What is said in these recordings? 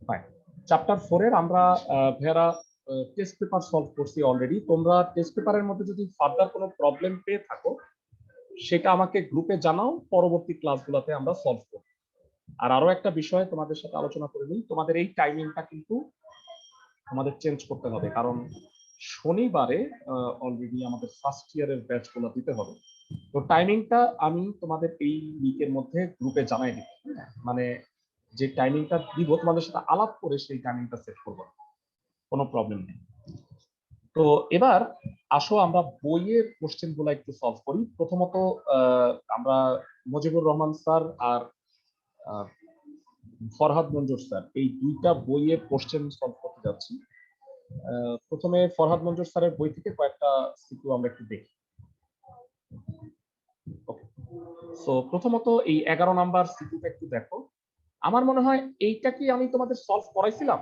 Fine. Chapter 4 এর আমরা ভেরা test paper solve করছি অলরেডি। তোমরা টেস্ট পেপারের মধ্যে যদি ফার্দার কোনো প্রবলেম পেয়ে থাকো সেটা আমাকে গ্রুপে জানাও, পরবর্তী ক্লাসগুলোতে আমরা সলভ করব। আর আরো একটা বিষয় তোমাদের সাথে আলোচনা করে নিই, তোমাদের এই টাইমিংটা কিন্তু আমাদের চেঞ্জ করতে হবে, কারণ শনিবারে অলরেডি আমাদের ফার্স্ট ইয়ারের ব্যাচগুলো দিতে হবে। তো টাইমিংটা আমি তোমাদের এই উইকের মধ্যে গ্রুপে জানাই দিব, মানে যে টাইমিংটা দিব তোমাদের সাথে আলাপ করে সেই টাইমিংটা সেট করবো, কোনো প্রবলেম নেই। তো এবার আসো আমরা বইয়ের কোশ্চেন গুলো একটু সলভ করি। প্রথমত আমরা মুজিবুর রহমান স্যার আর ফরহাদ মঞ্জুর স্যার এই দুইটা বইয়ের কোশ্চেন সলভ করতে যাচ্ছি। প্রথমে ফরহাদ মঞ্জুর স্যারের বই থেকে কয়েকটা সিকিউ আমরা একটু দেখি। ওকে, সো প্রথমত এই 11 নাম্বার সিকিউটা একটু দেখো। আমার মনে হয় এইটা কি আমি তোমাদের সলভ করাইছিলাম,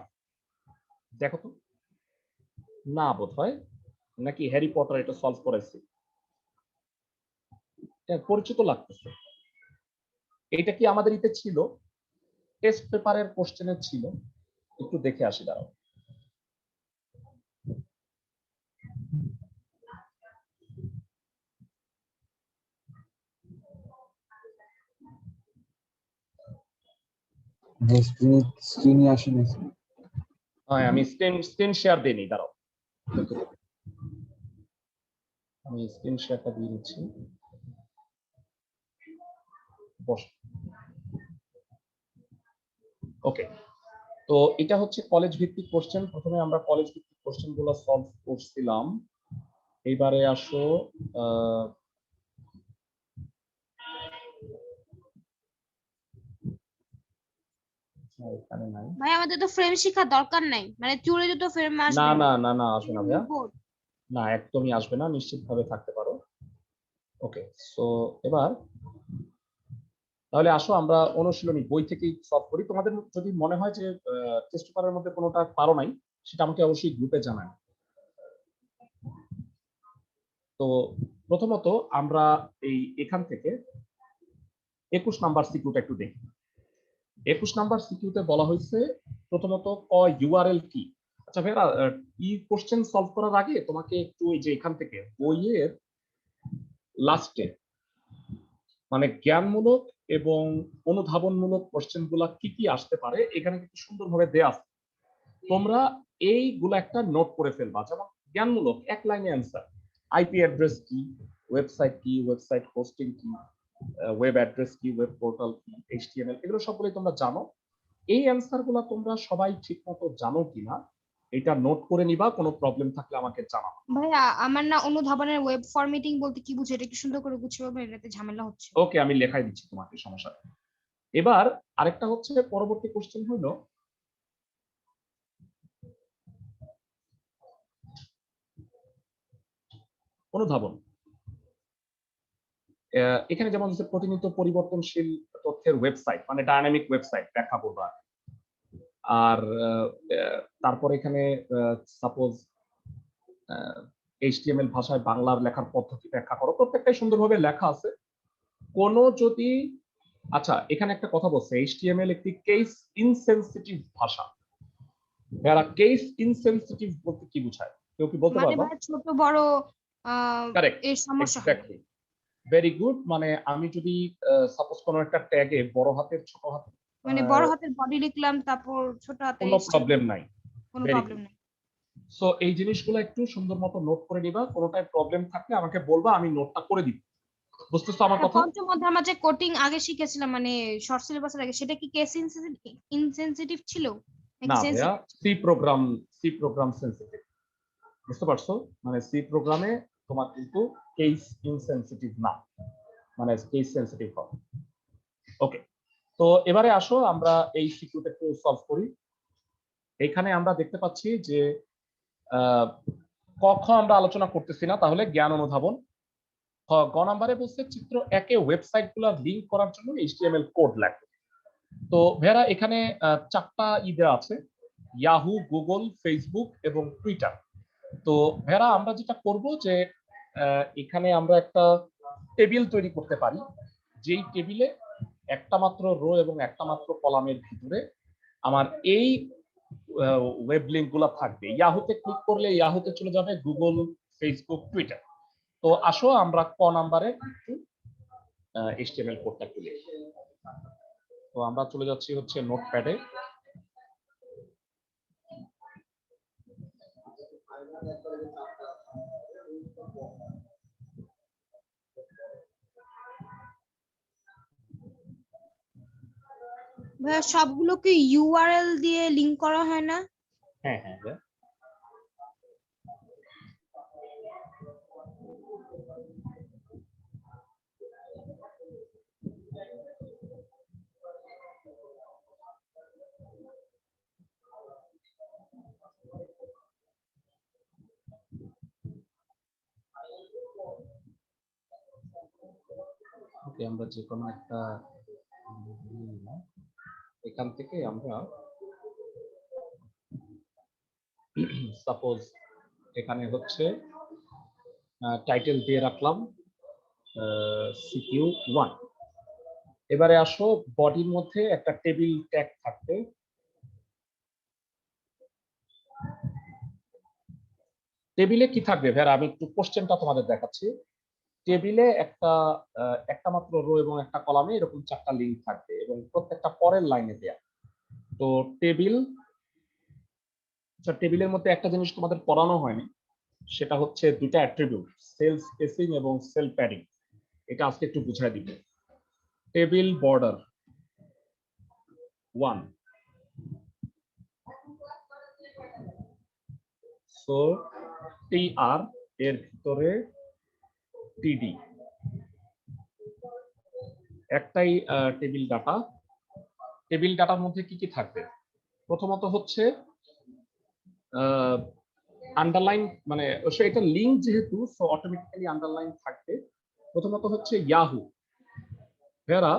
দেখো তো। না বোধহয়, নাকি হ্যারি পটার এটা সলভ করাইছি, পরিচিত লাগতেছে। এইটা কি আমাদের ইতে ছিল, টেস্ট পেপারের কোশ্চেনে ছিল? একটু দেখে আসি, দাঁড়াও। আমি স্ক্রিন শেয়ার দিইনি, দাঁড়াও আমি স্ক্রিন শেয়ারটা দিয়ে দিচ্ছি। ওকে, তো এটা হচ্ছে কলেজ ভিত্তিক কোশ্চেন। প্রথমে আমরা কলেজ ভিত্তিক কোশ্চেন গুলো সলভ করছিলাম। এইবারে আসো এখানে নাই ভাই, আমাদের তো ফ্রেম শেখার দরকার নাই, মানে চুলে তো ফ্রেম আসবে না না না না আসবে না ভাইয়া, না একদমই আসবে না, নিশ্চিত ভাবে থাকতে পারো। ওকে, সো এবার তাহলে আসো আমরা অনুশীলনী বই থেকেই সলভ করি। তোমাদের যদি মনে হয় যে টেস্ট পেপারের মধ্যে কোনোটা পারো নাই, সেটা আমাকে অবশ্যই গ্রুপে জানান। তো প্রথমত আমরা এই এখান থেকে 21 নাম্বার সিকিউটা একটু দেখি। 21 নাম্বার সিকিউতে বলা হয়েছে প্রথমত ইউআরএল কি। আচ্ছা ভাইরা, ই কোশ্চেন সলভ করার আগে তোমাকে একটু এই যে এখান থেকে বইয়ের লাস্টে মানে জ্ঞানমূলক এবং অনুধাবনমূলক কোশ্চেন গুলা কি কি আসতে পারে এখানে কিন্তু সুন্দরভাবে দেয়া আছে। তোমরা এইগুলো একটা নোট করে ফেলবা। যেমন জ্ঞানমূলক এক লাইনে অ্যান্সার, আইপি অ্যাড্রেস কি, ওয়েবসাইট কি, ওয়েবসাইট হোস্টিং কি, ওয়েব অ্যাড্রেস কি, ওয়েব পোর্টাল কি, এইচটিএমএল, এগুলো সবগুলোই তোমরা জানো। এই অ্যান্সার গুলো তোমরা সবাই ঠিক মতো জানো কিনা এটা নোট করে নিবা, কোনো প্রবলেম থাকলে আমাকে জানাও। ভাইয়া, আমার না অনুধাবনের ওয়েব ফরম্যাটিং বলতে কি বুঝে, এটা একটু সুন্দর করে গুছিয়ে বলবেন, এটাতে ঝামেলা হচ্ছে। ওকে, আমি লেখাই দিচ্ছি তোমাকে, সমস্যা নেই। এবার আরেকটা হচ্ছে পরবর্তী কোশ্চেন হলো অনুধাবন। এখানে যেমন হচ্ছে প্রতিনিয়ত পরিবর্তনশীল তথ্যের ওয়েবসাইট, মানে ডায়নামিক ওয়েবসাইট ব্যাখ্যা করবা। আর তারপর এখানে সাপোজ এইচটিএমএল ভাষায় বাংলার লেখার পদ্ধতি ব্যাখ্যা করো, প্রত্যেকটাই সুন্দরভাবে লেখা আছে। কোনো যদি আচ্ছা, এখানে একটা কথা বলছে, এইচটিএমএল একটি কেস ইনসেনসিটিভ ভাষা। যারা কেস ইনসেনসিটিভ বলতে কি বোঝায়, কেউ কি বলতে মানে পারবা? ভাই, ছোট বড় কারেক্ট, এর সমস্যা হয় না। Exactly, very good. মানে আমি যদি সাপোজ কোনো একটা ট্যাগে বড় হাতের ছোট হাতের মানে বড় হাতের বডি লিখলাম, তারপর ছোট হাতের কোনো প্রবলেম নাই, কোনো ভেরি প্রবলেম গুড। নেই। সো এই জিনিসগুলো একটু সুন্দর মতো নোট করে নিবা, কোনোটায় প্রবলেম থাকলে আমাকে বলবা, আমি নোটটা করে দিব। বুঝতেছো আমার কথা? পঞ্চম অধ্যায়ে আমরা যে কোটিং আগে শিখেছিলাম, মানে শর্ট সিলেবাসের আগে, সেটা কি কেস ইনসেনসিটিভ ছিল নাকি না ভাইয়া, সেনসিটিভ? সি প্রোগ্রাম সেন্সিটিভ, বুঝতে পারছো? মানে সি প্রোগ্রামে তোমার কিন্তু কেস ইনসেনসিটিভ না, মানে কেস সেন্সিটিভ হবে। ওকে, তো এবারে আসো আমরা এই সিকিউটা একটু সলভ করি। এইখানে আমরা দেখতে পাচ্ছি যে ক খ আমরা আলোচনা করতেছি না, তাহলে জ্ঞান অনুধাবন। গ নাম্বারে বলছে চিত্র একে ওয়েবসাইট গুলো লিঙ্ক করার জন্য এইচটিএমএল কোড লাগবে। তো ভেরা এখানে চারটা দেওয়া আছে, ইয়াহু, গুগল, ফেসবুক এবং টুইটার। তো ভেরা আমরা যেটা করব যে এখানে আমরা একটা টেবিল তৈরি করতে পারি, যেই টেবিলে একটা মাত্র রো এবং একটা মাত্র কলামের ভিতরে আমার এই ওয়েব লিঙ্ক গুলা থাকবে। ইয়াহুতে ক্লিক করলে ইয়াহুতে চলে যাবে গুগল, ফেসবুক, টুইটার। তো আসো আমরা ক নাম্বারে একটু HTML কোডটা একটু লিখি। তো আমরা চলে যাচ্ছি হচ্ছে নোটপ্যাডে। ভাইয়া সবগুলোকে ইউআরএল দিয়ে লিংক করা হয় না? হ্যাঁ হ্যাঁ হ্যাঁ। ওকে, আমরা যে কোনো একটা এখান থেকে আমরা সাপোজ এখানে হচ্ছে টাইটেল দিয়ে রাখলাম CQ1। এবারে আসো বডির মধ্যে একটা টেবিল ট্যাগ থাকবে। টেবিলে কি থাকবে ভাইয়া, আমি একটু কোশ্চেনটা তোমাদের দেখাচ্ছি। টেবিলে একটা মাত্র রো এবং একটা কলামে এরকম 4টা লিঙ্ক থাকবে এবং প্রত্যেকটা পরের লাইনে দেয়া। তো টেবিলের মধ্যে একটা জিনিস তোমাদের পড়ানো হয়নি, সেটা হচ্ছে দুইটা অ্যাট্রিবিউট, সেল স্পেসিং এবং সেল প্যাডিং। এটা আজকে একটু বুঝাই দিব। টেবিল বর্ডার 1, সো TR এর ভিতরে TD, একটাই টেবিল ডাটা। টেবিল ডাটার মধ্যে কি কি থাকবে? প্রথমত হচ্ছে আন্ডারলাইন, মানে এটা লিঙ্ক যেহেতু, সো অটোমেটিক্যালি আন্ডারলাইন থাকবে। প্রথমত হচ্ছে ইয়াহু। ভেরা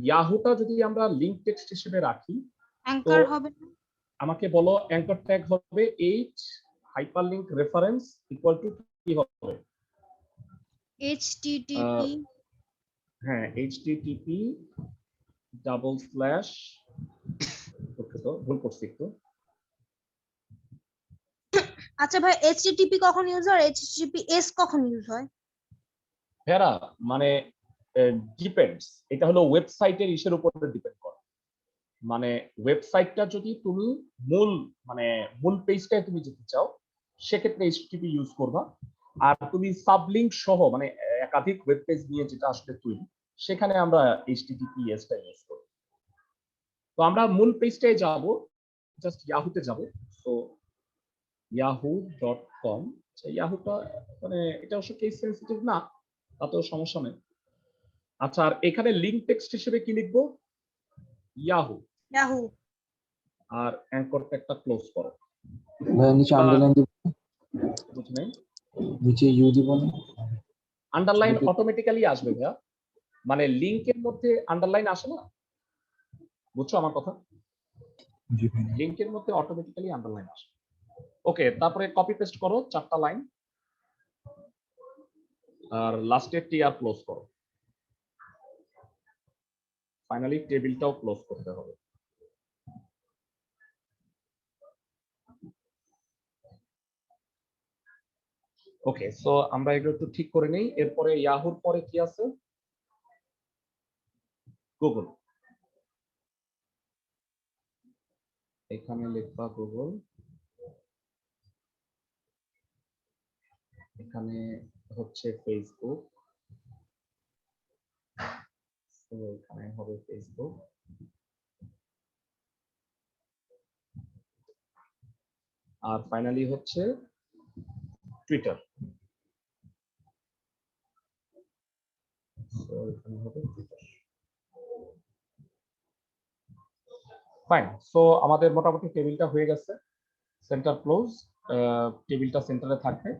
ইয়াহুটা যদি আমরা লিঙ্ক টেক্সট হিসেবে রাখি, অ্যাঙ্কার হবে না? আমাকে বলো অ্যাঙ্কর ট্যাগ হবে H hyperlink reference equal to কি হবে? HTTP। হ্যাঁ, HTTP ডাবল স্ল্যাশ, ভুল করছি একটু। আচ্ছা ভাই, HTTP কখন ইউজ হয়, HTTPS কখন ইউজ হয়? ভেরা মানে ডিপেন্ডস, এটা হলো ওয়েবসাইটের ইসের উপরে ডিপেন্ড করে। মানে ওয়েবসাইটটা যদি তুমি মূল পেজটায় তুমি যেতে চাও, সেক্ষেত্রে HTTP ইউজ করবা। আর তুমি সাবলিংক সহ মানে একাধিক ওয়েব পেজ নিয়ে যেটা আসলে তৈরি, সেখানে আমরা HTTPS টা ইউজ করি। তো আমরা মূল পেজটায় যাব, জাস্ট ইয়াহুতে যাব। তো yahoo.com, ইয়াহুটা মানে এটা অবশ্য কেস সেনসিটিভ না, তাতেও সমস্যা নেই। আচ্ছা, আর এখানে লিংক টেক্সট হিসেবে কি লিখবো? ইয়াহু। ইয়াহু। আর অ্যাঙ্কর ট্যাগটা ক্লোজ করো। নিচে আন্ডারলাইন দিব, বুঝলেন? নিচে ইউ দিব না? আন্ডারলাইন অটোমেটিক্যালি আসবে ভাইয়া, মানে লিংকের মধ্যে আন্ডারলাইন আসে না, বুঝছো আমার কথা? জি ভাই। লিংকের মধ্যে অটোমেটিক্যালি আন্ডারলাইন আসে। ওকে, তারপরে কপি পেস্ট করো 4টা লাইন, আর লাস্টে টিআর ক্লোজ করো। ফাইনালি টেবিলটাও ক্লোজ করতে হবে। ওকে, সো আমরা এগুলো একটু ঠিক করে নেই। এরপরে ইয়াহুর পরে কি আছে? গুগল। এখানে লিখবা গুগল, এখানে হচ্ছে ফেসবুক, তো এখানে হবে ফেসবুক। আর ফাইনালি হচ্ছে টুইটার, তো এখানে হবে টুইটার। ফাইন, সো আমাদের মোটামুটি টেবিলটা হয়ে গেছে। সেন্টার ক্লোজ, টেবিলটা সেন্টারে থাকবে।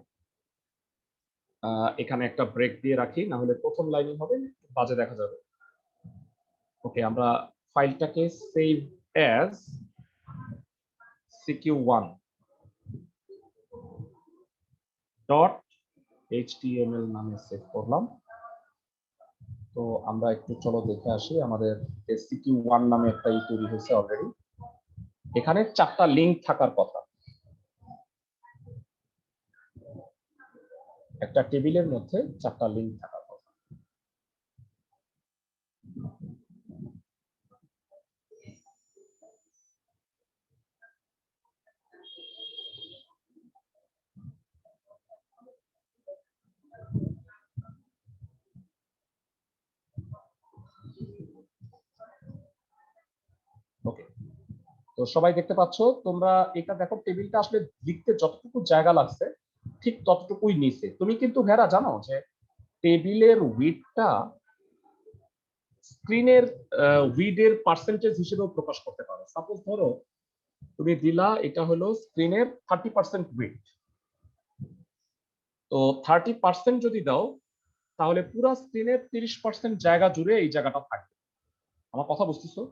এখানে একটা ব্রেক দিয়ে রাখি, না হলে প্রথম লাইনই হবে, বাজে দেখা যাবে। ওকে, আমরা ফাইলটাকে সেভ অ্যাজ CQ1.html নামে সেভ করলাম। তো আমরা একটু চলো দেখে আসি, আমাদের CQ1 নামে একটা তৈরি হয়েছে অলরেডি। এখানে 4টা লিঙ্ক থাকার কথা। একটা টেবিলের মধ্যে 4টা লিঙ্ক থাকার কথা। ওকে, তো সবাই দেখতে পাচ্ছ তোমরা এটা দেখো, টেবিলটা আসলে লিখতে যতটুকু জায়গা লাগছে ঠিক ততটুকুই নিছে। তুমি কিন্তু ভেরা জানো যে টেবিলের উইডথটা স্ক্রিনের উইডের পার্সেন্টেজ হিসেবেও প্রকাশ করতে পারো। সাপোজ ধরো তুমি দিলা এটা হলো স্ক্রিনের 30% উইডথ, তো 30% যদি দাও তাহলে পুরো স্ক্রিনের 30% জায়গা জুড়ে এই জায়গাটা থাকবে। আমার কথা বুঝতেছো?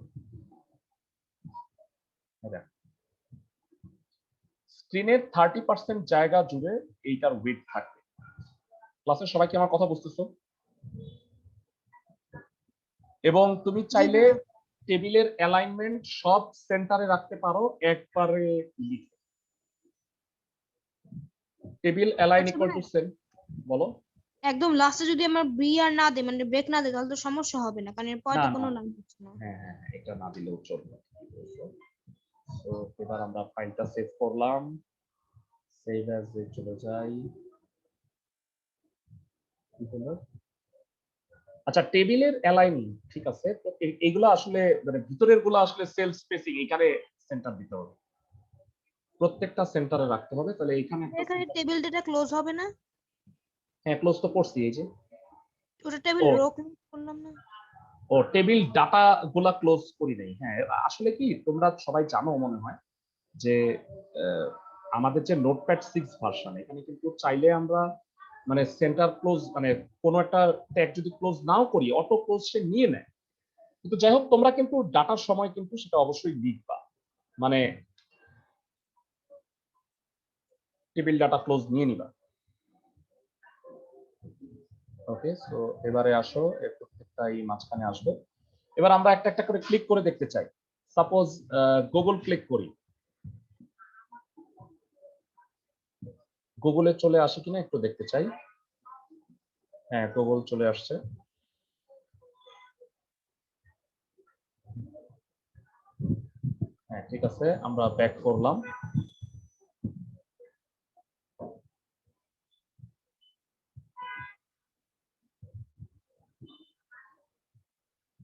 স্ক্রিনের 30% জায়গা জুড়ে এইটার উইডথ থাকবে। ক্লাসের সবাই কি আমার কথা বুঝতেছো? এবং তুমি চাইলে টেবিলের অ্যালাইনমেন্ট সব সেন্টারে রাখতে পারো একবারে লিখে। Table align equal to same, বলো। একদম লাস্টে যদি আমরা বি আর না দেই, মানে ব্রেক না দেই, তাহলে তো সমস্যা হবে না, কারণ এর পরে তো কোনো লাইন হচ্ছে না। হ্যাঁ হ্যাঁ, এটা না দিলেও চলবে। তো এবার আমরা ফাইলটা সেভ করলাম, সেভ অ্যাজ এ চলে যাই। কি হলো? আচ্ছা, টেবিলের অ্যালাইন ঠিক আছে, তো এইগুলো আসলে মানে ভিতরের গুলো আসলে সেলফ স্পেসিং, এখানে সেন্টার দিতে হবে, প্রত্যেকটা সেন্টারে রাখতে হবে। তাহলে এখানে এখানে টেবিল ডেটা ক্লোজ হবে না? হ্যাঁ, ক্লোজ তো করছি, এই যে ওটা টেবিল রো ক্লোজ করলাম না। ও টেবিল ডাটা গুলা ক্লোজ করি নাই। হ্যাঁ, আসলে কি তোমরা সবাই জানো মনে হয় যে আমাদের যে নোটপ্যাড 6 ভার্সন, এখানে কিন্তু চাইলে আমরা মানে সেন্টার ক্লোজ, মানে কোনো একটা ট্যাগ যদি ক্লোজ নাও করি অটো ক্লোজ সে নিয়ে নেয়। কিন্তু যাই হোক, তোমরা কিন্তু ডাটার সময় কিন্তু সেটা অবশ্যই লিখবা, মানে টেবিল ডাটা ক্লোজ নিয়ে নিবা। ওকে, সো এবারে আসো, এর প্রত্যেকটা এই মাঝখানে আসবে। এবার আমরা একটা একটা করে ক্লিক করে দেখতে চাই। সাপোজ গুগল ক্লিক করি, গুগলে চলে আসে কিনা একটু দেখতে চাই। হ্যাঁ, গুগল চলে আসছে। হ্যাঁ, ঠিক আছে, আমরা ব্যাক করলাম।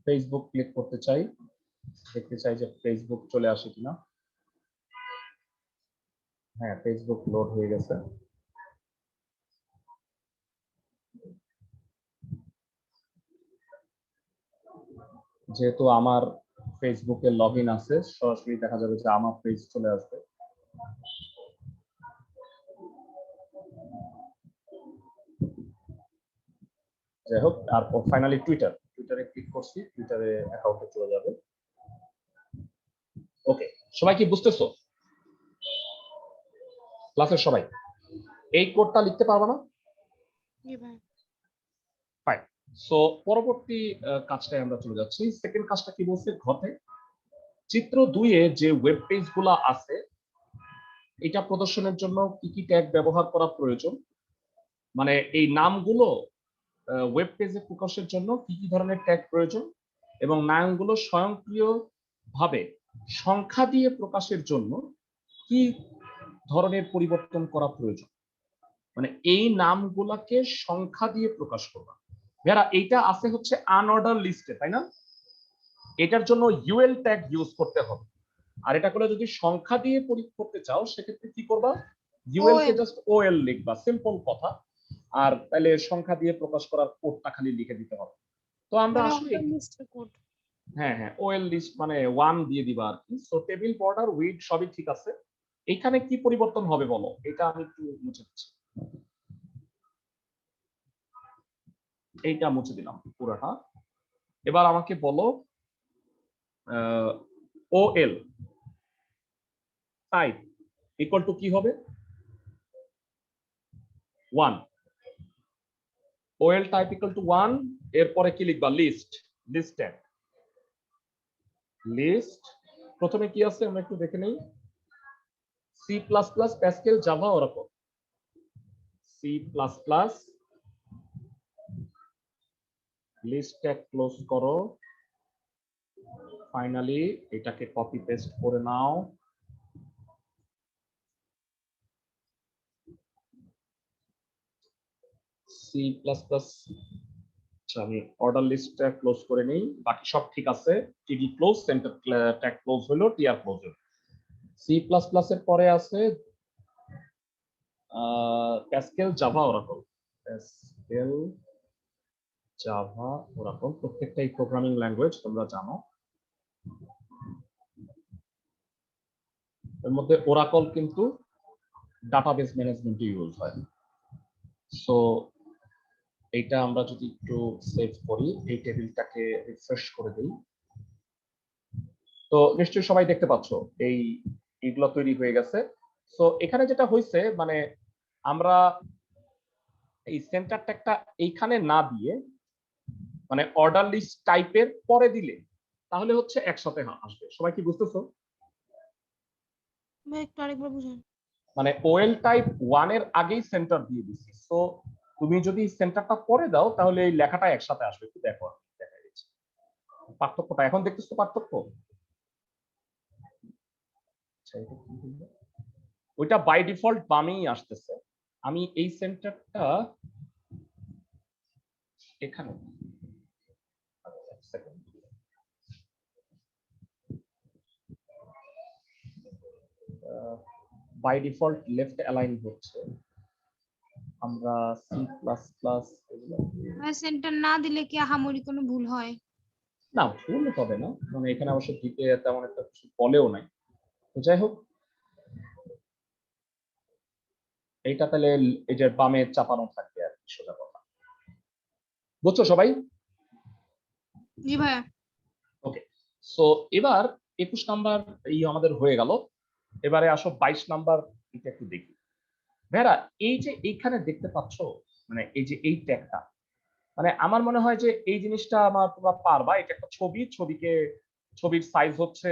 ফেসবুক ক্লিক করতে চাই, দেখতে চাই যে ফেসবুক চলে আসে কিনা। হ্যাঁ, ফেসবুক লোড হয়ে গেছে। যেহেতু আমার ফেসবুকে লগ ইন আছে, সরাসরি দেখা যাবে যে আমার পেজ চলে আসবে। যাই হোক, আর ফাইনালি টুইটারে ক্লিক করছি, টুইটারে অ্যাকাউন্টে চলে যাবে। ওকে, সবাই কি বুঝতেছো? ক্লাসের সবাই এই কোডটা লিখতে পারবে না? ফাইন। সো পরবর্তী কাজটায় আমরা চলে যাচ্ছি। সেকেন্ড কাজটা কি বলছে ঘটে, চিত্র 2 এ যে ওয়েব পেজ গুলো আছে এটা প্রদর্শনের জন্য কি কি ট্যাগ ব্যবহার করা প্রয়োজন, মানে এই নামগুলো ওয়েব পেজে প্রকাশের জন্য কি কি ধরনের ট্যাগ প্রয়োজন, এবং নামগুলো স্বয়ংক্রিয়ভাবে সংখ্যা দিয়ে প্রকাশের জন্য কি ধরনের পরিবর্তন করা প্রয়োজন, মানে এই নামগুলোকে সংখ্যা দিয়ে প্রকাশ করবা। যারা এইটা আছে হচ্ছে আনঅর্ডার লিস্টে, তাই না? এটার জন্য ইউএল ট্যাগ ইউজ করতে হবে। আর এটা করে যদি সংখ্যা দিয়ে করতে চাও সেক্ষেত্রে কি করবা, ইউএল কে জাস্ট ওএল লিখবা, সিম্পল কথা। আর তাহলে সংখ্যা দিয়ে প্রকাশ করার কোডটা খালি লিখে দিতে হবে। তো আমরা আসলে হ্যাঁ হ্যাঁ, ওএল লিস্ট মানে 1 দিয়ে দিবা আর কি। সো টেবিল বর্ডার উইড সবই ঠিক আছে। এখানে কি পরিবর্তন হবে বলো, এটা আমি একটু মুছে দিচ্ছি। এইটা মুছে দিলাম পুরোটা। এবার আমাকে বলো ওএল টাইপ ইকুয়াল টু কি হবে? 1। ওএল টাইপ ইকুয়াল টু 1, এরপরে কি লিখবা? লিস্ট, লিস্ট ট্যাগ, লিস্ট প্রথমে কি আছে আমরা একটু দেখে নেই। C plus plus, Pascal, Java, Oracle. C plus plus, list tag close করো, ফাইনালি এটাকে কপি পেস্ট করে নাও। সি প্লাস প্লাস, আমি অর্ডার লিস্টটা ক্লোজ করে নেই, বাকি সব ঠিক আছে। TD close, center tag close হলো, টিআর ক্লোজ হলো। সি প্লাস প্লাস এর পরে আছে Pascal, Java, Oracle. Pascal, Java, Oracle প্রত্যেকটাই প্রোগ্রামিং ল্যাঙ্গুয়েজ, তোমরা জানো। এর মধ্যে ওরাকল কিন্তু ডাটাবেস ম্যানেজমেন্টে ইউজ হয়। সো এইটা আমরা যদি একটু সেভ করি, এই টেবিলটাকে রিফ্রেশ করে দিই, তো নিশ্চয়ই সবাই দেখতে পাচ্ছ এইগুলো তৈরি হয়ে গেছে। সো এখানে যেটা হয়েছে, মানে আমরা এই সেন্টার ট্যাগটা এইখানে না দিয়ে, মানে অর্ডার লিস্ট টাইপের পরে দিলে তাহলে হচ্ছে একসাথে আসবে। সবাই কি বুঝতেছো? ভাই একটু আরেকবার বুঝান। মানে ওএল টাইপ 1 এর আগেই সেন্টার দিয়ে দিছি। সো তুমি যদি সেন্টারটা পরে দাও তাহলে এই লেখাটা একসাথে আসবে। একটু দেখো, দেখা যাচ্ছে পার্থক্যটা এখন দেখতেছো পার্থক্য? ওইটা বাই ডিফল্ট বামেই আসতেছে। আমি এই সেন্টারটা এখানে বাই ডিফল্ট লেফট অ্যালাইন হচ্ছে। আমরা সি প্লাস প্লাস ভাই সেন্টার না দিলে কি আহামরি কোনো ভুল হয়? না, ভুল হবে না, মানে এখানে অবশ্য দিতে তেমন একটা কিছু বলেও নাই। তো যাই হোক, এইটা তাহলে এই যে বামে চাপানো থাকবে আর কি, সোজা কথা। বুঝছো সবাই? জি ভাইয়া। ওকে, সো এবার 21 নাম্বার এই আমাদের হয়ে গেল। এবারে আসো 22 নাম্বার, এটা একটু দেখি। ভেরা, এই যে এইখানে দেখতে পাচ্ছ, মানে এই যে এই ট্যাগটা, মানে আমার মনে হয় যে এই জিনিসটা আমার তোমরা পারবা। এটা একটা ছবি, ছবির সাইজ হচ্ছে,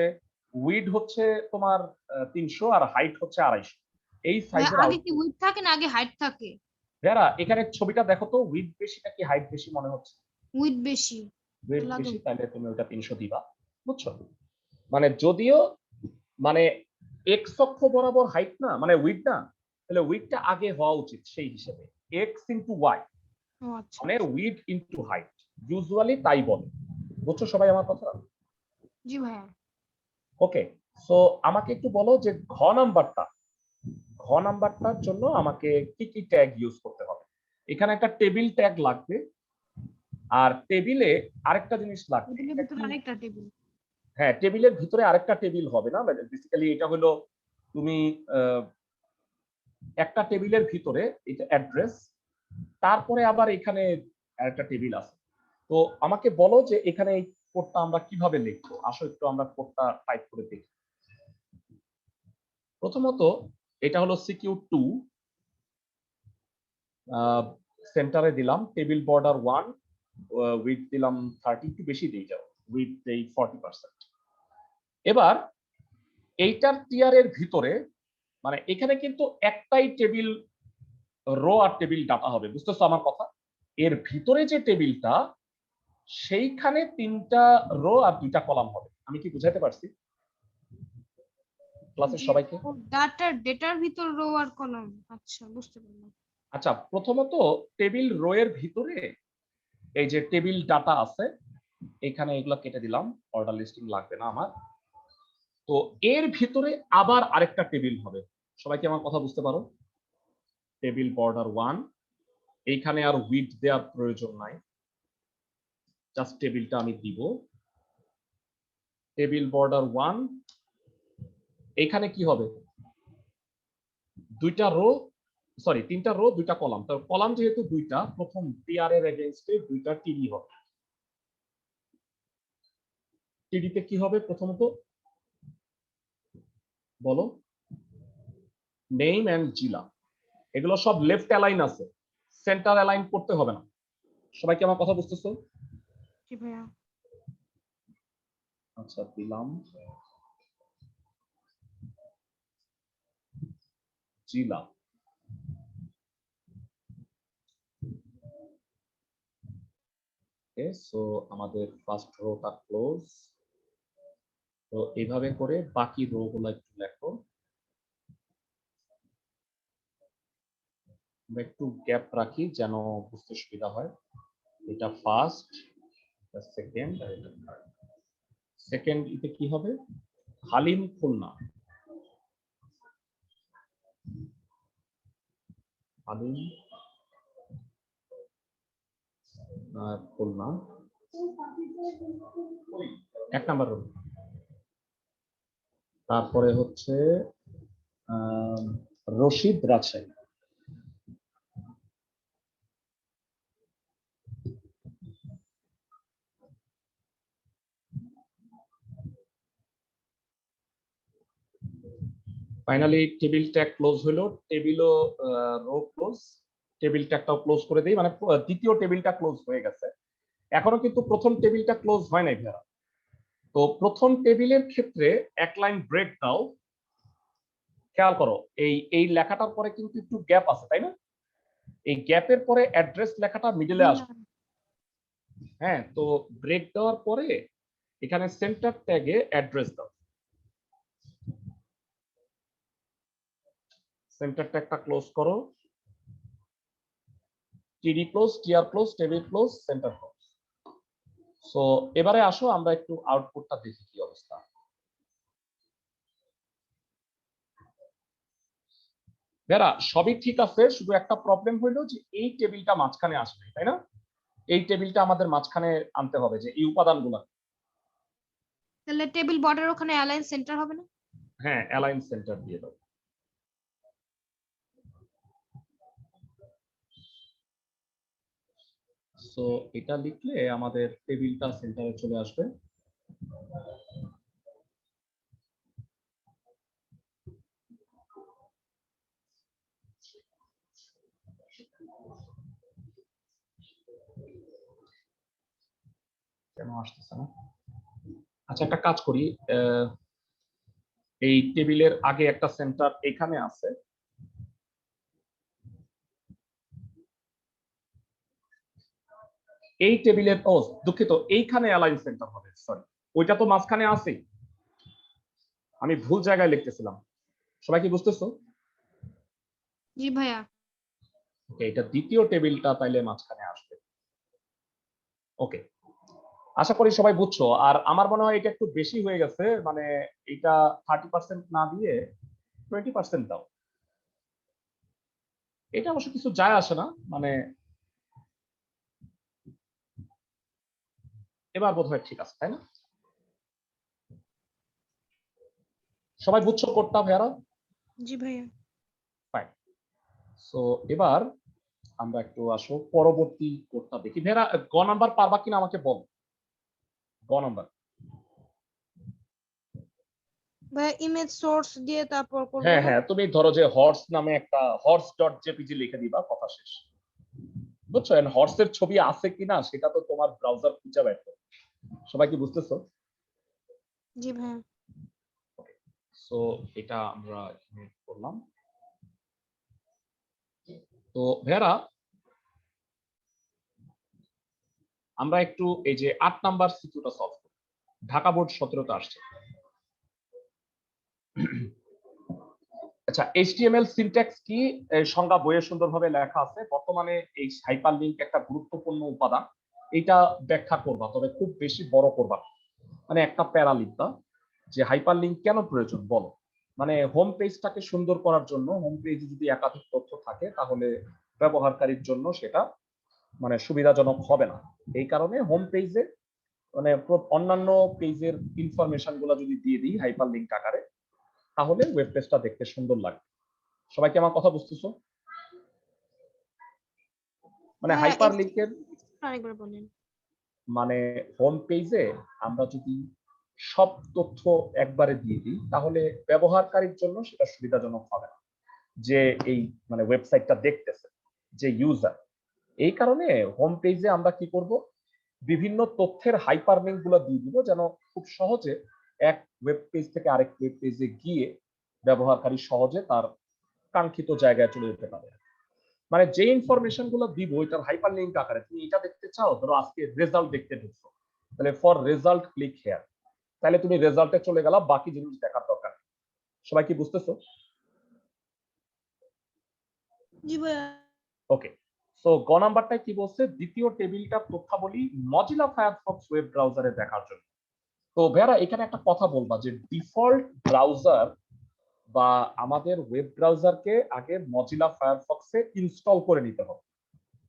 উইড হচ্ছে তোমার 300 আর হাইট হচ্ছে 250। এই ভাইয়া সাইজের আগে কি উইথ থাকে না আগে হাইট থাকে? ভেরা, এখানে ছবিটা দেখো তো, উইড বেশি নাকি হাইট বেশি মনে হচ্ছে? উইথ বেশি উইড লাগে। বেশি, তাহলে তুমি ওটা 300 দিবা। বুঝছো? মানে যদিও মানে এক্স অক্ষ বরাবর হাইট না, মানে উইড না, তাহলে উইডটা আগে হওয়া উচিত সেই হিসেবে। এক্স ইন্টু ওয়াই ও আচ্ছা। মানে উইড ইন্টু হাইট, ইউজুয়ালি তাই বলে। বুঝছো সবাই আমার কথা? জি ভাইয়া। ওকে, সো আমাকে একটু বলো যে ঘ নাম্বারটার জন্য আমাকে কি কি ট্যাগ ইউজ করতে হবে। এখানে একটা টেবিল ট্যাগ লাগবে, আর টেবিলে আরেকটা জিনিস লাগবে। টেবিলের ভিতরে আরেকটা টেবিল। হ্যাঁ, টেবিলের ভিতরে আরেকটা টেবিল হবে না, বেসিক্যালি এটা হলো তুমি একটা টেবিলের ভিতরে এটা অ্যাড্রেস, তারপরে আবার এখানে আরেকটা টেবিল আছে। তো আমাকে বলো যে এখানে এই কোডটা আমরা কিভাবে লিখবো। আসো একটু আমরা কোডটা টাইপ করে দেখি। প্রথমত এটা হলো সিকিউ2, সেন্টারে দিলাম টেবিল বর্ডার 1, উইথ দিলাম 30, একটু বেশি দিয়ে যাও, উইথ দেই 40%। এবার এইটার টিআর এর ভিতরে, মানে এখানে কিন্তু একটাই টেবিল রো আর টেবিল ডাটা হবে, বুঝতেছো আমার কথা? এর ভিতরে যে টেবিলটা, সেইখানে 3টা রো আর 2টা কলাম হবে। আমি কি বুঝাইতে পারছি ক্লাসের জি, সবাইকে? ডেটার ভিতর রো আর কলাম। আচ্ছা বুঝতে পারলাম। আচ্ছা, প্রথমত টেবিল রো এর ভিতরে এই যে টেবিল ডাটা আছে, এখানে এগুলো কেটে দিলাম, অর্ডার লিস্টিং লাগবে না আমার। তো এর ভিতরে আবার আরেকটা টেবিল হবে। সবাই কি আমার কথা বুঝতে পারো? টেবিল বর্ডার 1, এইখানে আর উইডথ দেওয়ার প্রয়োজন নাই, জাস্ট টেবিলটা আমি দিব। টেবিল বর্ডার 1, এইখানে কি হবে? 2টা রো, সরি 3টা রো 2টা কলাম। তো কলাম যেহেতু 2টা, প্রথম টিআর এর এগেইনস্টে 2টা টিডি হবে। টিডিতে কি হবে প্রথমত বলো? নেম এন্ড জিলা, এগুলো সব লেফট অ্যালাইন আছে, সেন্টার অ্যালাইন করতে হবে না। সবাই কি আমার কথা বুঝতেছো? জি ভাইয়া। আচ্ছা দিলাম। জিলা। সো আমাদের ফার্স্ট রোটা ক্লোজ। তো এইভাবে করে বাকি রো গুলো একটু লেখো। আমরা একটু গ্যাপ রাখি যেন বুঝতে সুবিধা হয়। এটা ফার্স্ট, এটা সেকেন্ড, আর এটা থার্ড। সেকেন্ড এতে কি হবে? হালিম খুলনা। Halim Khulna 1 number roll. তারপরে হচ্ছে Rashid Rajshahi. Finally table tag close হলো, টেবিলও রো ক্লোজ, টেবিল ট্যাগটাও ক্লোজ করে দেই, মানে দ্বিতীয় টেবিলটা ক্লোজ হয়ে গেছে। এখনো কিন্তু প্রথম টেবিলটা ক্লোজ হয় নাই ভাইয়া। তো প্রথম টেবিলের ক্ষেত্রে এক লাইন ব্রেক দাও। খেয়াল করো এই লেখাটার পরে কিন্তু একটু গ্যাপ আছে, তাই না? এই গ্যাপের পরে অ্যাড্রেস লেখাটা মিডলে আসবে। হ্যাঁ, তো ব্রেক দেওয়ার পরে এখানে সেন্টার ট্যাগে অ্যাড্রেস দাও। সেন্টার ট্যাগটা ক্লোজ করো। TD close, TR close, table close, center close. So এবারে আসো আমরা একটু আউটপুটটা দেখি কি অবস্থা। বেরা সবই ঠিক আছে, শুধু একটা প্রবলেম হইলো যে এই টেবিলটা মাঝখানে আসবে, তাই না? এই টেবিলটা আমাদের মাঝখানে আনতে হবে, যে এই উপাদানগুলো। তাহলে টেবিল বর্ডার ওখানে অ্যালাইন সেন্টার হবে না? হ্যাঁ, অ্যালাইন সেন্টার দিয়ে দাও। সো এটা লিখলে আমাদের টেবিলটা সেন্টারে চলে আসবে। কেন আসতেছে না? আচ্ছা, একটা কাজ করি, এই টেবিলের আগে একটা সেন্টার এখানে আছে। এই টেবিলের দুঃখিত, এইখানে অ্যালাইন সেন্টার হবে, সরি, ওইটা তো মাঝখানে আছে, আমি ভুল জায়গায় লিখতেছিলাম। সবাই কি বুঝতেছো? জি ভাইয়া। ওকে, এটা দ্বিতীয় টেবিলটা তাইলে মাঝখানে আসবে। ওকে, আশা করি সবাই বুঝছো। আর আমার মনে হয় এটা একটু বেশি হয়ে গেছে, মানে এটা 30% না দিয়ে 20% দাও। এটা অবশ্য কিছু যায় আসে না, মানে এবার বোধহয় ঠিক আছে, তাই না? সবাই বুঝছো কোডটা ভাইয়ারা? জি ভাইয়া। ফাইন। সো এবার আমরা একটু আসো পরবর্তী কোডটা দেখি। ভাইয়ারা গ নাম্বার পারবা কিনা আমাকে বল। গ নাম্বার। ভাইয়া ইমেজ সোর্স দিয়ে তারপর করব হ্যাঁ না? হ্যাঁ, তুমি ধরো যে হর্স নামে একটা হর্স ডট জেপিজি লিখে দিবা, কথা শেষ। বুঝছো? এন্ড হর্সের ছবি আছে কিনা সেটা তো তোমার ব্রাউজার খুঁজে বের করবে। সবাই কি বুঝতেছো? জি ভাইয়া। সো এটা আমরা এখানে করলাম। তো ভাইয়ারা আমরা একটু এই যে 8 নাম্বার সিকিউটা সলভ করি। ঢাকা বোর্ড 17টা আসছে। আচ্ছা, HTML সিনট্যাক্স কি সংজ্ঞা বইয়ে সুন্দরভাবে লেখা আছে। বর্তমানে এই হাইপারলিংক একটা গুরুত্বপূর্ণ উপাদান, এটা ব্যাখ্যা করবা, তবে খুব বেশি বড় করবা, মানে একটা প্যারা লিখবা যে হাইপারলিংক কেন প্রয়োজন বলো। মানে হোম পেজটাকে সুন্দর করার জন্য, হোম পেজে যদি একাধিক তথ্য থাকে তাহলে ব্যবহারকারীর জন্য সেটা মানে সুবিধাজনক হবে না। এই কারণে হোম পেজে মানে অন্যান্য পেজের ইনফরমেশন গুলো যদি দিয়ে দিই হাইপার লিঙ্ক আকারে, তাহলে ওয়েব পেজটা দেখতে সুন্দর লাগবে। সবাই কি আমার কথা বুঝতেছো? মানে ভাইয়া হাইপার লিঙ্কের আরেকবার বলেন। মানে হোম পেজে আমরা যদি সব তথ্য একবারে দিয়ে দিই তাহলে ব্যবহারকারীর জন্য সেটা সুবিধাজনক হবে না, যে এই মানে ওয়েবসাইটটা দেখতেছে যে ইউজার। এই কারণে হোম পেজে আমরা কি করব, বিভিন্ন তথ্যের হাইপার লিঙ্ক গুলো দিয়ে দিব, যেন খুব সহজে এক ওয়েব পেজ থেকে আরেক ওয়েব পেজে গিয়ে ব্যবহারকারী সহজে তার কাঙ্ক্ষিত জায়গায় চলে যেতে পারে। মানে যে ইনফরমেশন গুলো দিব এটার হাইপার লিঙ্ক আকারে, তুমি এটা দেখতে চাও, ধরো আজকে রেজাল্ট দেখতে ঢুকছো, তাহলে ফর রেজাল্ট ক্লিক হেয়ার, তাহলে তুমি রেজাল্টে চলে গেলা, বাকি জিনিস দেখার দরকার নেই। সবাই কি বুঝতেছো? জি ভাইয়া। ওকে, সো গ নাম্বারটা কি বলছে, দ্বিতীয় টেবিলটা তথ্যাবলী মজিলা ফায়ারফক্স ওয়েব ব্রাউজারে দেখার জন্য। তো ভাইয়ারা এখানে একটা কথা বলবা যে ডিফল্ট ব্রাউজার বা আমাদের ওয়েব ব্রাউজারকে আগে মজিলা ফায়ারফক্সে ইনস্টল করে নিতে হবে।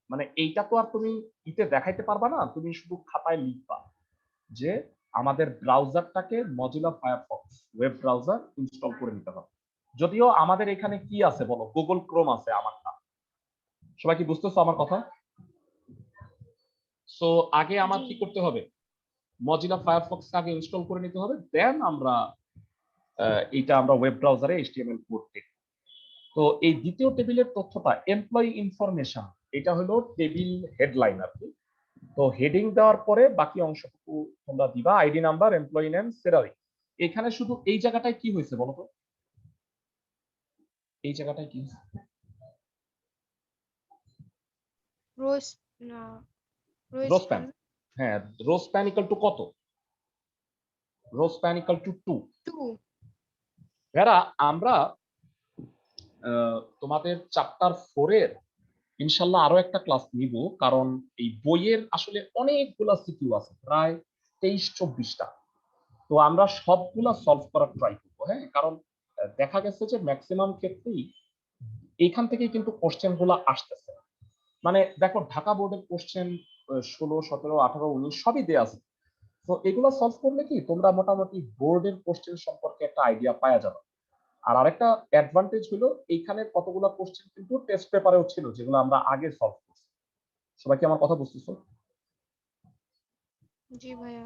মানে এইটা তো আর তুমি ইতে দেখাইতে পারবা না, তুমি শুধু খাতায় লিখবা যে আমাদের ব্রাউজারটাকে Mozilla Firefox web browser install করে নিতে হবে। যদিও আমাদের এখানে কি আছে বলো, গুগল ক্রোম আছে আমারটা। সবাই কি বুঝতেছো আমার কথা? সো আগে আমার কি করতে হবে, মজিলা ফায়ারফক্স আগে ইনস্টল করে নিতে হবে, দেন আমরা এইটা আমরা ওয়েব ব্রাউজারে এইচটিএমএল কোড দেখব। তো এই দ্বিতীয় টেবিলের তথ্যটা এমপ্লয়ি ইনফরমেশন, এটা হলো টেবিল হেডলাইন আর কি। তো হেডিং দেওয়ার পরে বাকি অংশটুকু তোমরা দিবা, ID number, employee name, salary. এখানে শুধু এই জায়গাটায় কি হয়েছে বলো তো, এই জায়গাটায় কি হয়েছে? রোজ না রোজ রো স্প্যান, হ্যাঁ রো স্প্যান ইকুয়াল টু কত? Rho span equal to 2। 2। এরা আমরা তোমাদের চ্যাপ্টার 4 এর ইনশাল্লাহ আরো একটা ক্লাস নিব, কারণ এই বইয়ের আসলে অনেকগুলা সিকিউ আছে, প্রায় 23-24টা। তো আমরা সবগুলা সলভ করার ট্রাই করবো, হ্যাঁ, কারণ দেখা গেছে যে ম্যাক্সিমাম ক্ষেত্রেই এইখান থেকেই কিন্তু কোশ্চেন গুলা আসতেছে। মানে দেখো ঢাকা বোর্ডের কোশ্চেন 16, 17, 18, 19 সবই দেয়া আছে। তো এগুলো সলভ করলে কি তোমরা মোটামুটি বোর্ডের কোশ্চেন সম্পর্কে একটা আইডিয়া পাওয়া যাবে। আর আরেকটা অ্যাডভান্টেজ হলো এইখানে কতগুলো কোশ্চেন কিন্তু টেস্ট পেপারেও ছিল, যেগুলো আমরা আগে সলভ করছি। সবাই কি আমার কথা বুঝতেছো? জি ভাইয়া।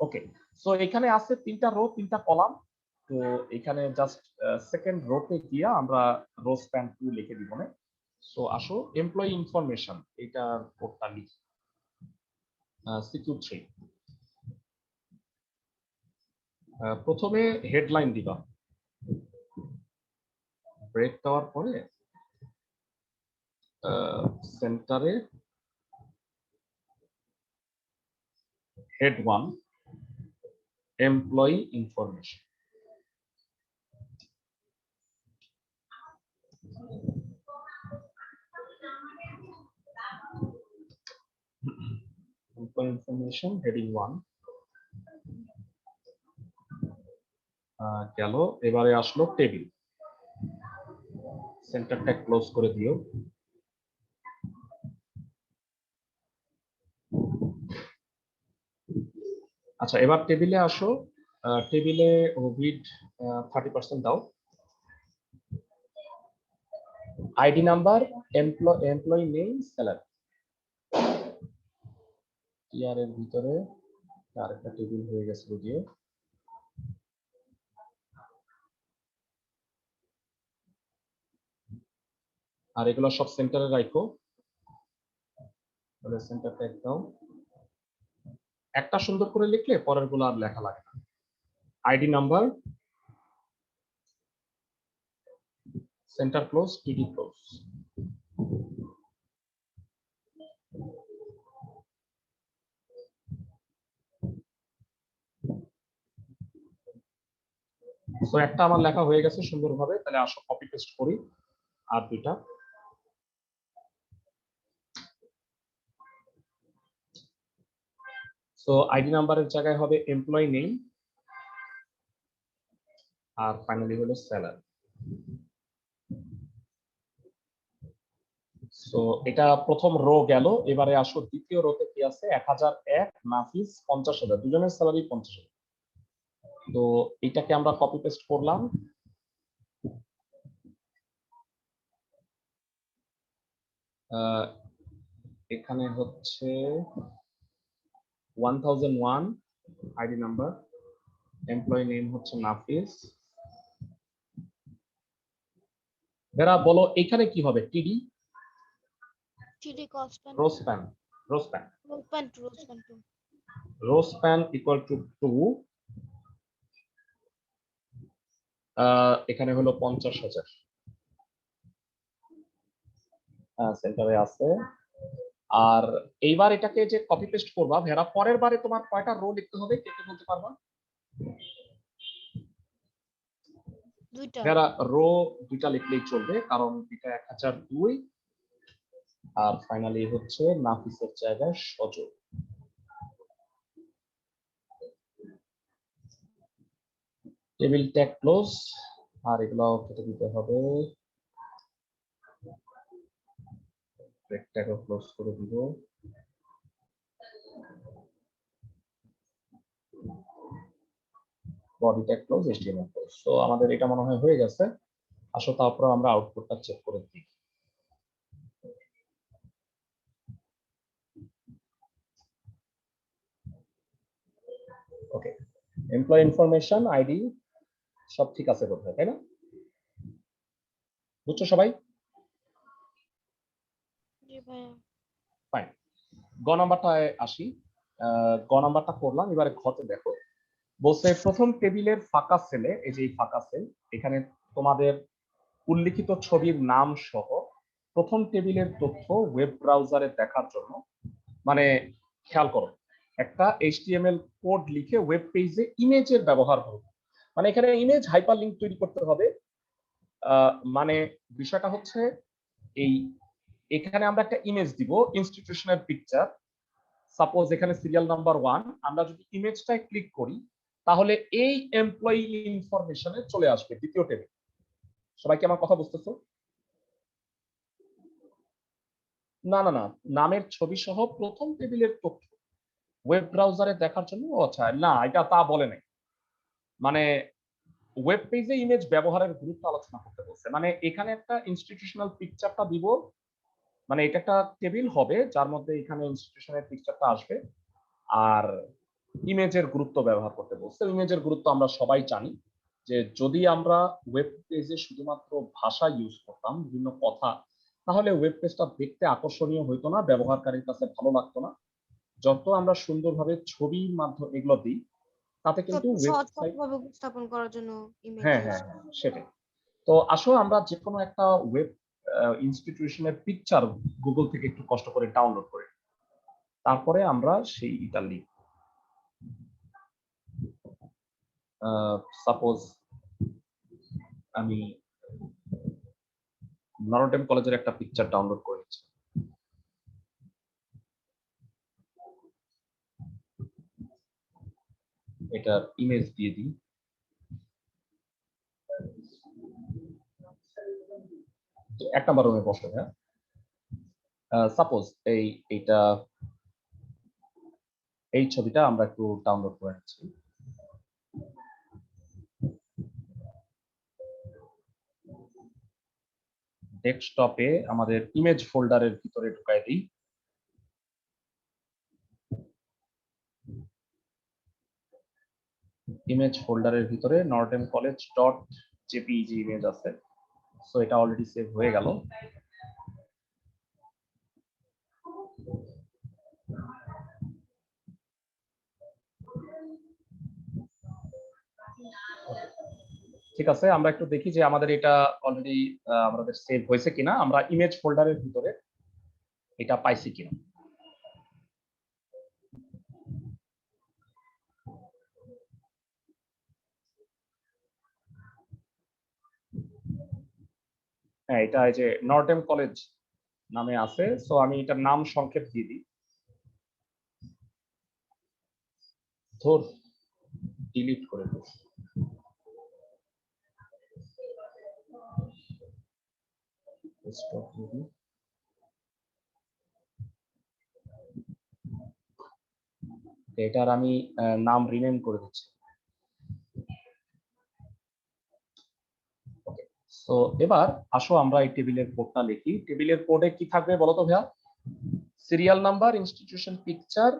ওকে, সো এখানে আছে 3টা রো 3টা কলাম। তো এখানে জাস্ট সেকেন্ড রোতে গিয়ে আমরা রো স্প্যান 2 লিখে দিব না। সো আসো এমপ্লয়ি ইনফরমেশন এটার কোডটা লিখি, সিকিউ 3। প্রথমে হেডলাইন দিবা, ব্রেক দেওয়ার পরে সেন্টারে head 1 employee information. Employee information heading 1 গেল। এবারে আসলো টেবিল, সেন্টারটা ক্লোজ করে দিও। আচ্ছা এবার টেবিলে আসো, টেবিলে ওভিড 30% দাও, ID number, employee name, salary. TR এর ভিতরে আরেকটা টেবিল হয়ে গেছে যদিও। আর এগুলো সব সেন্টারে রাখো, তাহলে সেন্টার ট্যাগ দাও। একটা সুন্দর করে লিখলে পরের গুলো আর লেখা লাগে না। আইডি নাম্বার, সেন্টার ক্লোজ, টিডি ক্লোজ। তো একটা আমার লেখা হয়ে গেছে সুন্দরভাবে, তাহলে আসো কপি পেস্ট করি আর দুইটা। সো আইডি নাম্বারের জায়গায় হবে এমপ্লয়ি নেম, আর ফাইনালি হলো স্যালারি। সো এটা প্রথম রো গেল। এবারে আসো দ্বিতীয় রোতে কি আছে, 1001, নাফিস 50,000, দুজনের স্যালারি 50,000। তো এটাকে আমরা কপি পেস্ট করলাম। এখানে হচ্ছে 1001 আইডি নাম্বার, এমপ্লয়ি নেম হচ্ছে নাফিস। বেরা বলো এখানে কি হবে, টিডি টিডি কস্ট্যান্ট রোস্প্যান, রোস্প্যান রোজপ্যান্ট 2। রোস্প্যান ইকুয়াল টু 2, এখানে হলো 50,000। সেন্টারে আছে। আর এইবার এটাকে যে কপি পেস্ট করবা ভেরা, পরের বারে তোমার কয়টা রো লিখতে হবে কে কে বলতে পারবা? দুইটা। ভেরা রো 2টা লিখলেই চলবে, কারণ এটা 1002 আর ফাইনালি হচ্ছে নাফিসের জায়গায় সজল। টেবিল ট্যাগ ক্লোজ, আর এগুলো কেটে দিতে হবে, ব্রেক ট্যাগও ক্লোজ করে দিব। Body tag close, HTML close. So আমাদের এটা মনে হয় হয়ে গেছে। আসো তারপর আমরা আউটপুটটা চেক করে দিই। ওকে, এমপ্লয়ি ইনফরমেশন, আইডি সব ঠিক আছে বোধহয়, তাই না? বুঝছো সবাই? জি ভাইয়া। ফাইন, গ নাম্বারটায় আসি। গ নাম্বারটা করলাম, এবারে ঘতে দেখো বলছে প্রথম টেবিলের ফাঁকা সেলে, এই যে এই ফাঁকা সেল, এখানে তোমাদের উল্লিখিত ছবির নাম সহ প্রথম টেবিলের তথ্য ওয়েব ব্রাউজারে দেখার জন্য, মানে খেয়াল করো, একটা এইচটিএমএল কোড লিখে ওয়েব পেজে ইমেজের ব্যবহার করো। মানে এখানে ইমেজ হাইপার লিংক তৈরি করতে হবে। মানে বিষয়টা হচ্ছে এই, এখানে আমরা একটা ইমেজ দিব, ইনস্টিটিউশনের পিকচার। সাপোজ এখানে সিরিয়াল নাম্বার 1, আমরা যদি ইমেজটায় ক্লিক করি তাহলে এই এমপ্লয়ি ইনফরমেশনে চলে আসবে দ্বিতীয় টেবিল। সবাই কি আমার কথা বুঝতেছো? না না না, নামের ছবি সহ প্রথম টেবিলের তথ্য ওয়েব ব্রাউজারে দেখার জন্য। আচ্ছা না, এটা তা বলে নাই। মানে ওয়েব পেজে ইমেজ ব্যবহারের গুরুত্ব আলোচনা করতে বলছে। মানে এখানে একটা ইনস্টিটিউশনাল পিকচারটা দিব, মানে এটা একটা টেবিল হবে যার মধ্যে এখানে ইনস্টিটিউশনের পিকচারটা আসবে, আর ইমেজের গুরুত্ব ব্যবহার করতে বলছে। ইমেজের গুরুত্ব আমরা সবাই জানি, যে যদি আমরা ওয়েব পেজে শুধুমাত্র ভাষা ইউজ করতাম, বিভিন্ন কথা, তাহলে ওয়েব পেজটা দেখতে আকর্ষণীয় হইতো না, ব্যবহারকারীর কাছে ভালো লাগতো না। যত আমরা সুন্দরভাবে ছবির মাধ্যমে এগুলো দিই, তাতে কিন্তু ওয়েবসাইট, সহজভাবে উপস্থাপন করার জন্য ইমেজ হ্যাঁ ইউজ। হ্যাঁ হ্যাঁ সেটাই। তো আসো আমরা যে কোনো একটা ওয়েব ইনস্টিটিউশনের পিকচার গুগল থেকে একটু কষ্ট করে ডাউনলোড করি, তারপরে আমরা সেই এটা লিখব। সাপোজ আমি নরডেম কলেজের একটা পিকচার ডাউনলোড করেছি। এটার ইমেজ দিয়ে দিই। এক নাম্বার রুমে বসে, হ্যাঁ। সাপোজ এইটা, এই ছবিটা আমরা একটু ডাউনলোড করে নিচ্ছি। ডেস্কটপে আমাদের ইমেজ ফোল্ডারের ভিতরে ঢুকাই দিই। ইমেজ ফোল্ডারের ভিতরে নর্ডেম কলেজ ডট জেপিইজি ইমেজ আছে। সো এটা অলরেডি সেভ হয়ে গেল। ঠিক আছে, আমরা একটু দেখি যে আমাদের এটা অলরেডি আমাদের সেভ হয়েছে কিনা, আমরা ইমেজ ফোল্ডারের ভিতরে এটা পাইছি কিনা। হ্যাঁ, এটা এই যে নর্ডেম কলেজ নামে আছে। সো আমি এটার নাম সংক্ষেপ দিয়ে দিই, ধর ডিলিট করে দিই। এটার আমি নাম রিনেম করে দিচ্ছি। তো এবার আসো আমরা এই টেবিলের কোডটা লিখি। টেবিলের কোডে কি থাকবে বলো তো ভাইয়া? সিরিয়াল নাম্বার, ইনস্টিটিউশন পিকচার,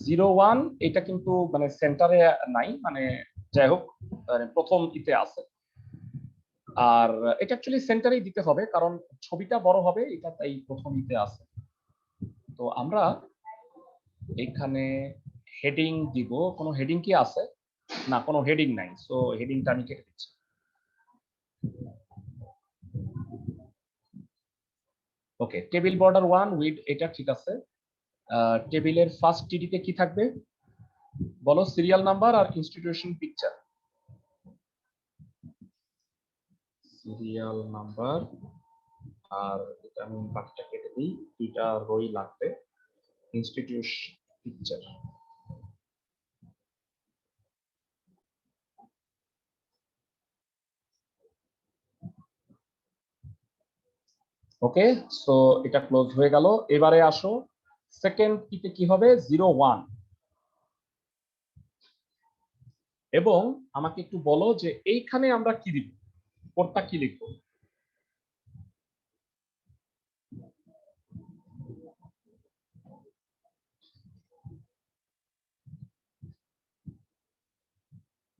01, এটা কিন্তু মানে সেন্টারে নাই, মানে যাই হোক প্রথম ইতে আছে। আর এটা অ্যাকচুয়ালি সেন্টারেই দিতে হবে, কারণ ছবিটা বড় হবে, এটা তাই প্রথম ইতে আছে। তো আমরা এখানে হেডিং দিব। কোনো হেডিং কি আছে? না, কোনো হেডিং নাই। সো হেডিংটা আমি কেটে দিচ্ছি। ওকে, টেবিল বর্ডার 1 উইথ, এটা ঠিক আছে। টেবিলের ফার্স্ট টিডিতে কি থাকবে বলো? সিরিয়াল নাম্বার আর ইনস্টিটিউশন পিকচার। সিরিয়াল নাম্বার আর এটা আমি বাকিটা কেটে দিই, দুইটা রোই লাগবে। Institution picture. ওকে, সো এটা ক্লোজ হয়ে গেল। এবারে আসো সেকেন্ড কিতে কি হবে? 01। এবং আমাকে একটু বলো যে এইখানে আমরা কি দিব, কোডটা কি লিখবো?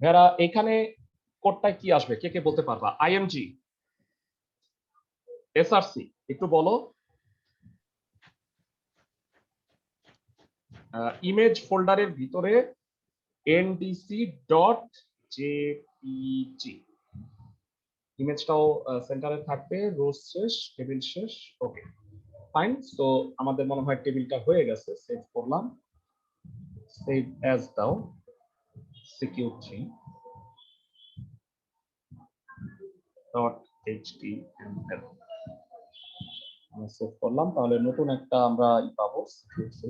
ভেরা এখানে কোডটায় কি আসবে? কে কে বলতে পারবা? আইএমজি, এসআরসি, একটু বলো। ইমেজ ফোল্ডারের ভিতরে ndc.jpg, ইমেজটাও সেন্টারে থাকবে, রোজ শেষ, টেবিল শেষ। ওকে ফাইন, সো আমাদের মনে হয় টেবিলটা হয়ে গেছে। সেভ করলাম, সেভ অ্যাজ দাও, সিকিউর3 .html আমি সেভ করলাম। তাহলে নতুন একটা আমরা পাবো, সিকিউর3।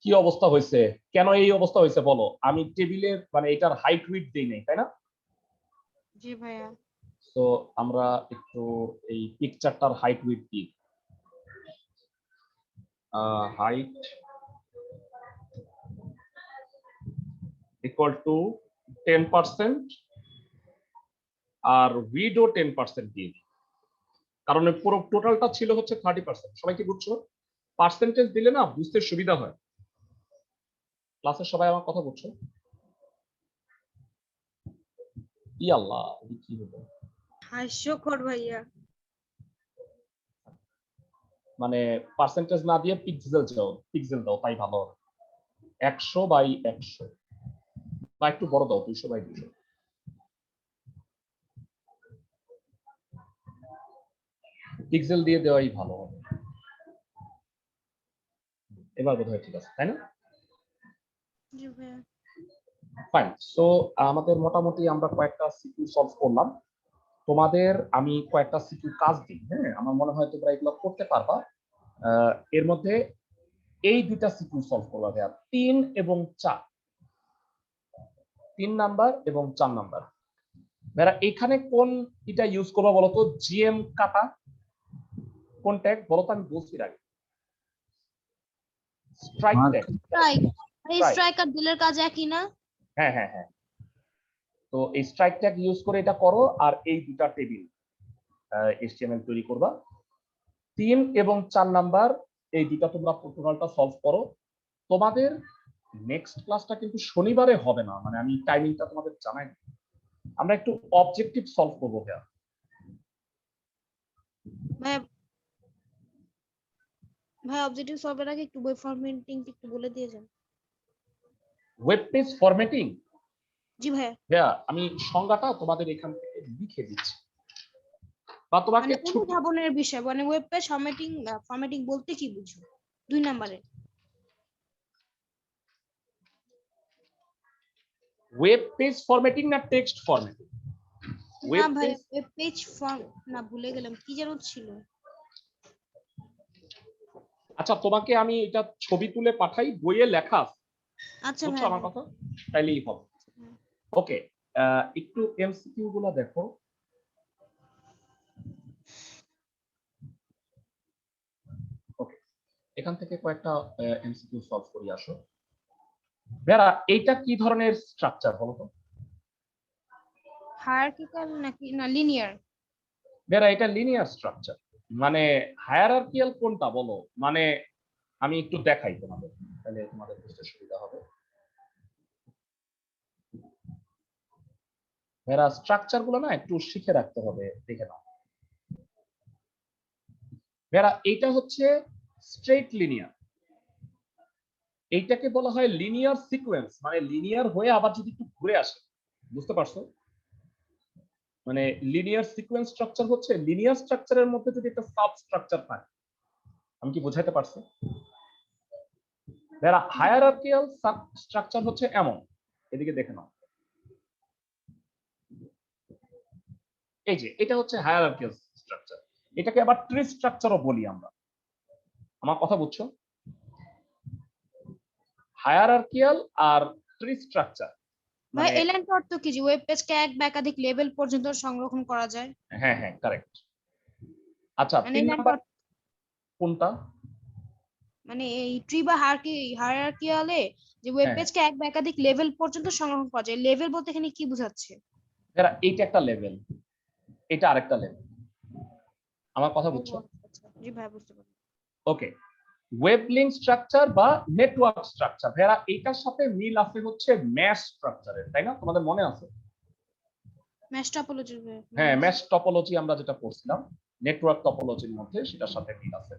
কি অবস্থা হয়েছে? কেন এই অবস্থা হয়েছে বলো? আমি টেবিলের মানে এটার হাইট উইডথ দেই নাই, তাই না? জি ভাইয়া। তো আমরা একটু এই পিকচারটার হাইট উইডথ দিই। হাইট ইকুয়াল টু 10% আর উইডও 10% দিয়ে দিই, কারণ পুরো টোটালটা ছিল হচ্ছে 30%। সবাই কি বুঝছো? পার্সেন্টেজ দিলে না বুঝতে সুবিধা হয়। ক্লাসের সবাই আমার কথা বুঝছো? ই আল্লাহ, কি হলো? হাস্যকর ভাইয়া। মানে পার্সেন্টেজ না দিয়ে পিক্সেল দাও, পিক্সেল দাও, তাই ভালো হবে। 100/100 বা একটু বড় দাও, 200/200। পিক্সেল দিয়ে দেওয়াই ভালো হবে। এবার বোধহয় ঠিক আছে, তাই না? জি ভাইয়া। ফাইন, সো আমাদের মোটামুটি আমরা কয়েকটা সিকিউ সলভ করলাম। তোমাদের আমি কয়েকটা সিকিউ কাজ দিই, হ্যাঁ, আমার মনে হয় তোমরা এগুলো করতে পারবা। এর মধ্যে এই দুইটা সিকিউ সলভ করবা, 3 এবং 4, 3 নাম্বার এবং 4 নাম্বার। ভাইরা এখানে কোন এটা ইউজ করবা বলো তো? জিএম কাটা কোন ট্যাগ বলো তো? আমি বলছি আগে, স্ট্রাইক ট্যাগ। স্ট্রাইক আর ডিলের কাজ একই না? হ্যাঁ হ্যাঁ হ্যাঁ, তো এই স্ট্রাইক ট্যাগ ইউজ করে এটা করো, আর এই দুটা টেবিল এইচটিএমএল তৈরি করবা। 3 এবং 4 নাম্বার এই দুটা তোমরা টোটালটা সলভ করো। তোমাদের নেক্সট ক্লাসটা কিন্তু শনিবারে হবে না, মানে আমি টাইমিংটা তোমাদের জানাই। আমরা একটু অবজেক্টিভ সলভ করবো। ভাই অবজেক্টিভ সলভের আগে একটু ওয়েব ফরম্যাটিং একটু বলে দিয়ে যান। Web page formatting? জি ভাইয়া। হ্যাঁ, আমি সংজ্ঞাটা তোমাদের এখান থেকে লিখে দিচ্ছি, বা তোমাকে মানে অনুধাবনের বিষয়, মানে ওয়েব পেজ ফরম্যাটিং বলতে কি বুঝো 2 নম্বরে? ওয়েব পেজ ফরম্যাটিং না টেক্সট ফরম্যাটিং? না ভাই, ওয়েব পেজ ফর্ম না, ভুলে গেলাম কি যেন ছিল। আচ্ছা, তোমাকে আমি এটা ছবি তুলে পাঠাই, বইয়ে লেখা আছে। আচ্ছা বুঝছো ভাই। আমার কথা? তাইলেই হবে। ওকে, একটু এমসিকিউ গুলো দেখো। ওকে, এখান থেকে কয়েকটা এমসিকিউ সলভ করি, আসো। বেরা এইটা কি ধরনের স্ট্রাকচার বলো তো? হায়ারার্কিক্যাল নাকি না লিনিয়ার? বেরা এটা লিনিয়ার স্ট্রাকচার। মানে হায়ারার্কিয়াল কোনটা বলো? মানে আমি একটু দেখাই তোমাদের, তাহলে তোমাদের বুঝতে সুবিধা হবে। এরা স্ট্রাকচার গুলো না একটু শিখে রাখতে হবে, দেখে নাও। এরা এইটা হচ্ছে স্ট্রেট লিনিয়ার, এইটাকে বলা হয় লিনিয়ার সিকোয়েন্স, মানে লিনিয়ার হয়ে আবার যদি একটু ঘুরে আসে বুঝতে পারছো? মানে লিনিয়ার সিকোয়েন্স স্ট্রাকচার হচ্ছে লিনিয়ার স্ট্রাকচারের মধ্যে যদি একটা সাব স্ট্রাকচার থাকে। আমি কি বোঝাতে পারছি? যারা হায়ারার্কিয়াল সাব স্ট্রাকচার হচ্ছে এমন, এদিকে দেখে নাও, এই যে এটা হচ্ছে হায়ারার্কিয়াল স্ট্রাকচার। এটাকে আবার ট্রি স্ট্রাকচারও বলি আমরা। আমার কথা বুঝছো? হায়ারার্কিয়াল আর ট্রি স্ট্রাকচার ভাই মানে এই লাইনটা অর্থ কি যে ওয়েব পেজকে এক বা একাধিক লেভেল পর্যন্ত সংরক্ষণ করা যায়? হ্যাঁ হ্যাঁ কারেক্ট। আচ্ছা মানে 3 এই লাইনটা নাম্বার কোনটা? মানে এই ট্রি বা হায়ারার্কিয়ালে যে ওয়েব হ্যাঁ পেজকে এক বা একাধিক লেভেল পর্যন্ত সংরক্ষণ করা যায়, লেভেল বলতে এখানে কি বোঝাচ্ছে? এরা এইটা একটা লেভেল, এটা আরেকটা লেভেল। আমার কথা ও বুঝছো? আচ্ছা আচ্ছা, জি ভাই বুঝতে পারলাম। ওকে, ওয়েব লিঙ্ক স্ট্রাকচার বা নেটওয়ার্ক স্ট্রাকচার ভাইয়া এইটার সাথে মিল আছে হচ্ছে ম্যাশ স্ট্রাকচারের, তাই না? তোমাদের মনে আছে? ম্যাশ টপোলজি হ্যাঁ, ম্যাশ টপোলজি আমরা যেটা পড়ছিলাম নেটওয়ার্ক টপোলজির মধ্যে, সেটার সাথে মিল আছে।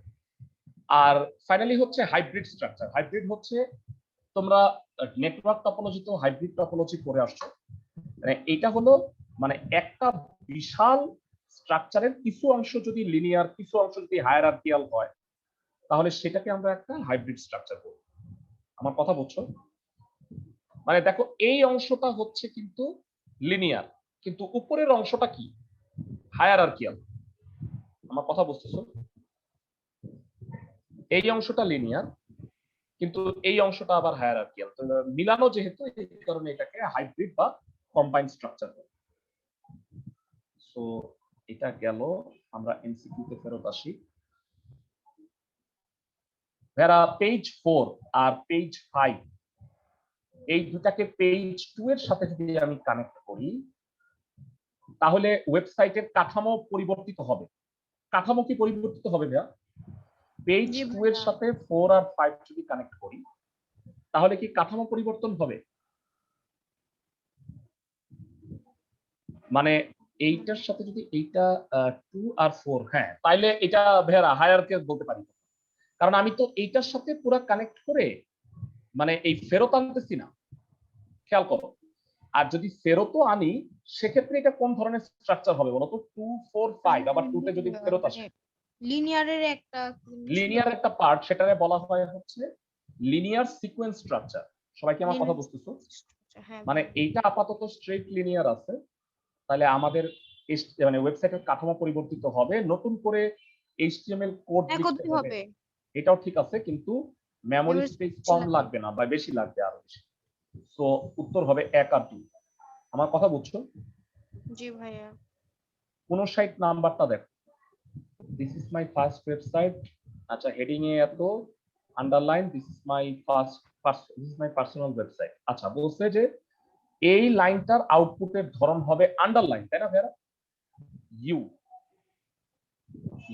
আর ফাইনালি হচ্ছে হাইব্রিড স্ট্রাকচার। হাইব্রিড হচ্ছে তোমরা নেটওয়ার্ক টপোলজি তো হাইব্রিড টপোলজি পড়ে আসছো। মানে এটা হলো মানে একটা বিশাল স্ট্রাকচারের কিছু অংশ যদি লিনিয়ার, কিছু অংশ যদি হায়ারার্কিয়াল হয়, তাহলে সেটাকে আমরা একটা হাইব্রিড স্ট্রাকচার বলবো। আমার কথা বুঝছো? মানে দেখো এই অংশটা হচ্ছে কিন্তু লিনিয়ার, কিন্তু উপরের অংশটা কি? হায়ারার্কিয়াল। আমার কথা বুঝতেছো? এই অংশটা লিনিয়ার, কিন্তু এই অংশটা আবার হায়ারার্কিয়াল। তো মিলানো যেহেতু, এই কারণে এটাকে হাইব্রিড বা কম্বাইন্ড স্ট্রাকচার বলে। সো এটা গেল, আমরা এমসিকিউ তে ফেরত আসি। যারা পেজ 4 আর পেজ 5 এই দুটাকে পেজ 2 এর সাথে যদি আমি কানেক্ট করি, তাহলে ওয়েবসাইটের কাঠামো পরিবর্তিত হবে। কাঠামো কি পরিবর্তিত হবে ভাইয়া? পেজ জি 2 এর ভাইয়া। সাথে 4 আর 5 যদি কানেক্ট করি, তাহলে কি কাঠামো পরিবর্তন হবে? মানে এইটার সাথে যদি এইটা 2 আর 4, হ্যাঁ, তাইলে এটা ভাইয়া হায়ারকে বলতে পারি। কারণ আমি তো এইটার সাথে পুরো কানেক্ট করে মানে এই ফেরত আনতেছি না, খেয়াল করো। আর যদি ফেরতও আনি, সেক্ষেত্রে এটা কোন ধরনের স্ট্রাকচার হবে বলতো? 2 4 5 আবার 2 তে যদি ফেরত আসে, মানে লিনিয়ারের একটা লিনিয়ার একটা পার্ট, সেটারে বলা হয় হচ্ছে লিনিয়ার সিকোয়েন্স স্ট্রাকচার। সবাই কি আমার কথা বুঝতেছো? হ্যাঁ মানে ভাইয়া। এইটা আপাতত স্ট্রেট লিনিয়ার আছে, তাহলে আমাদের মানে ওয়েবসাইটের কাঠামো পরিবর্তিত হবে, নতুন করে এইচটিএমএল কোড এক লিখতে অব্দি হবে। হবে। এটাও ঠিক আছে, কিন্তু মেমোরি মেমোরি স্পেস বেশি কম লাগবে। লাগবে না, বা বেশি লাগবে আরো বেশি। সো উত্তর হবে 1 আর 2। আমার কথা বুঝছো? জি ভাইয়া। 59 নাম্বারটা দেখো, this is my first website. আচ্ছা, হেডিং এ এত underline, this is my personal website. আচ্ছা, বলছে যে এই লাইনটার আউটপুটের ধরন হবে আন্ডারলাইন, তাই না ভাইয়া? ইউ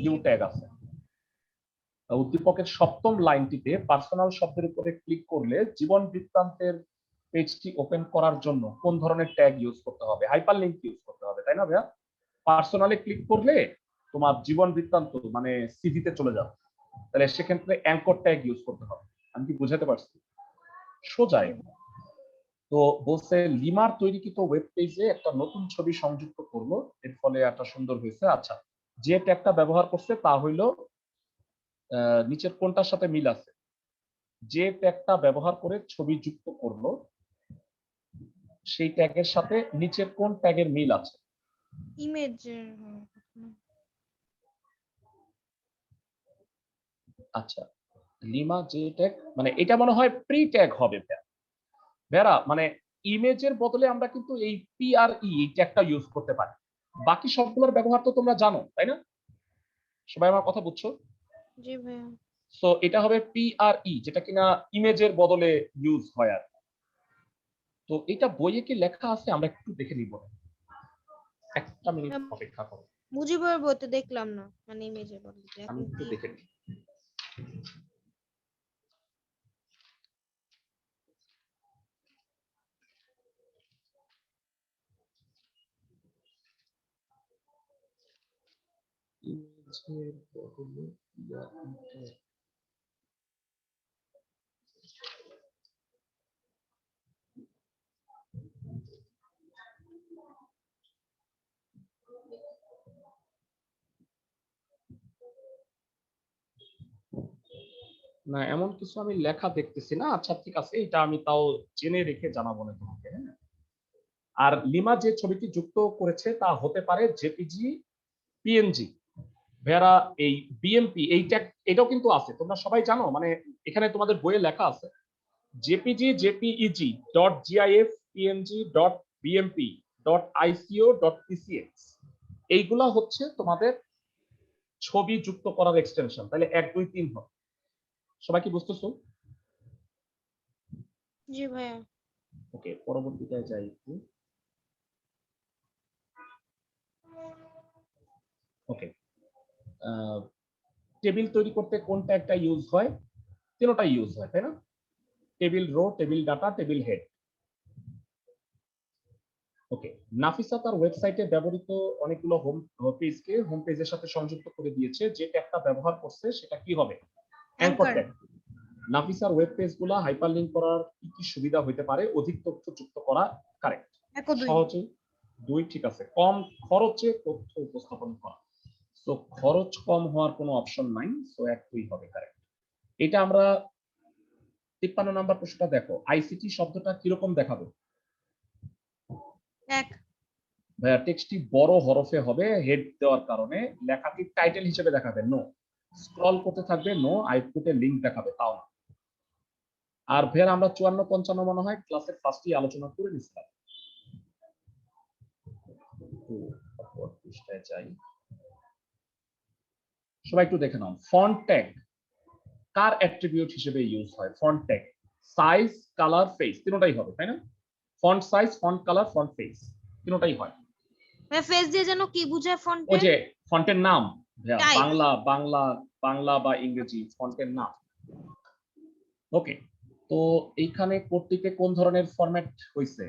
জি ট্যাগ আছে। উদ্দীপকের সপ্তম লাইনটিতে পার্সোনাল শব্দের উপরে ক্লিক করলে জীবন বৃত্তান্তের পেজটি ওপেন করার জন্য কোন ধরনের ট্যাগ ইউজ করতে হবে? হাইপারলিংক ইউজ করতে হবে, তাই না ভাইয়া? পার্সোনালে ক্লিক করলে তোমার জীবন বৃত্তান্ত মানে সিভিতে চলে যাবে, তাহলে সেক্ষেত্রে অ্যাঙ্কর ট্যাগ ইউজ করতে হবে। আমি কি বুঝাতে পারছি? সোজাই। জি। তো বলছে লিমার তৈরিকৃত ওয়েব পেজে একটা নতুন ছবি সংযুক্ত করলো, এর ফলে একটা সুন্দর হয়েছে। আচ্ছা, যে ট্যাগটা ব্যবহার করছে তা হইলো নিচের কোনটার সাথে মিল আছে? যে ট্যাগটা ব্যবহার করে ছবি যুক্ত করলো, সেই ট্যাগের সাথে নিচের কোন ট্যাগের মিল আছে? ইমেজ। আচ্ছা, লিমা যে ট্যাগ, মানে এটা মনে হয় প্রি ট্যাগ হবে ভেরা। মানে ইমেজের বদলে আমরা কিন্তু এই পিআরই এই ট্যাগটা ইউজ করতে পারি। বাকি সবগুলোর ব্যবহার তো তোমরা জানো, তাই না? সবাই আমার কথা বুঝছো? জি ভাইয়া। সো এটা হবে পিআরই, যেটা কিনা ইমেজের বদলে ইউজ হয়। আর তো এটা বইয়ে কি লেখা আছে আমরা একটু দেখে নিব, একটা মিনিট অপেক্ষা করো, মুজিবের বইতে দেখলাম না, মানে ইমেজের বদলে আমি এখন একটু দিয়ে। দেখে নিই। ইমেজের বদলে PRE না, এমন কিছু আমি লেখা দেখতেছি না। আচ্ছা ঠিক আছে, এটা আমি তাও জেনে রেখে জানাবো না তোমাকে, হ্যাঁ। আর লিমা যে ছবিটি যুক্ত করেছে তা হতে পারে জেপিজি, পিএনজি। ভেরা এই বিএমপি এই ট্যাগ এটাও কিন্তু আছে, তোমরা সবাই জানো, মানে এখানে তোমাদের বইয়ে লেখা আছে JPG, JPEG dot GIF, PNG dot BMP dot ICO dot PCX. এইগুলা হচ্ছে তোমাদের ছবি যুক্ত করার এক্সটেনশন। তাহলে 1 2 3 হবে। সবাই কি বুঝতেছো? জি ভাইয়া। ওকে, পরবর্তীটায় যাই একটু। ওকে, টেবিল তৈরি করতে কোন ট্যাগটা ইউজ হয়? তিনটাই ইউজ হয়, তাই না? Table row, table data, table head. Okay, Nafisa তার ওয়েবসাইটে ব্যবহৃত অনেকগুলো হোম পেজের সাথে সংযুক্ত করে দিয়েছে। যে ট্যাগটা ব্যবহার করছে সেটা কি হবে? Anchor anchor. ট্যাগ। নাফিসার ওয়েব পেজগুলো হাইপারলিংক করার কি কি সুবিধা হতে পারে? অধিক তথ্য যুক্ত করা। কারেক্ট। 1 ও 2। সহজে 2 ঠিক আছে। কম খরচে তথ্য উপস্থাপন করা। তো খরচ কম হওয়ার কোনো অপশন নাই, সো 1 2 হবে কারেক্ট। এটা আমরা 53 নাম্বার প্রশ্নটা দেখো, আইসিটি শব্দটা কিরকম দেখাবে? 1। ভাইয়া টেক্সটটি বড় হরফে হবে হেড দেওয়ার কারণে। লেখাটি টাইটেল হিসেবে দেখাবে নো। স্ক্রল করতে থাকবে নো। আউটপুটে লিংক দেখাবে তাও না। আর ভাইয়া আমরা 54 55 মনে হয় ক্লাসের ফার্স্টই আলোচনা করে নিছিলাম। পৃষ্ঠায় যাই, সবাই একটু দেখে নাও। ফন্ট ট্যাগ কার অ্যাট্রিবিউট হিসেবে ইউজ হয়? Font tag size, colour, face তিনটাই হবে, তাই না? Font size, font colour, font face তিনটাই হয়। ভাই ফেস দিয়ে যেন কি বুঝায় ওই ফন্টে? যে ফন্টের নাম ভাইয়া, টাইপ। বাংলা বাংলা বাংলা বা ইংরেজি ফন্টের নাম। ওকে, তো এইখানে কোডটিতে কোন ধরনের ফরম্যাট হয়েছে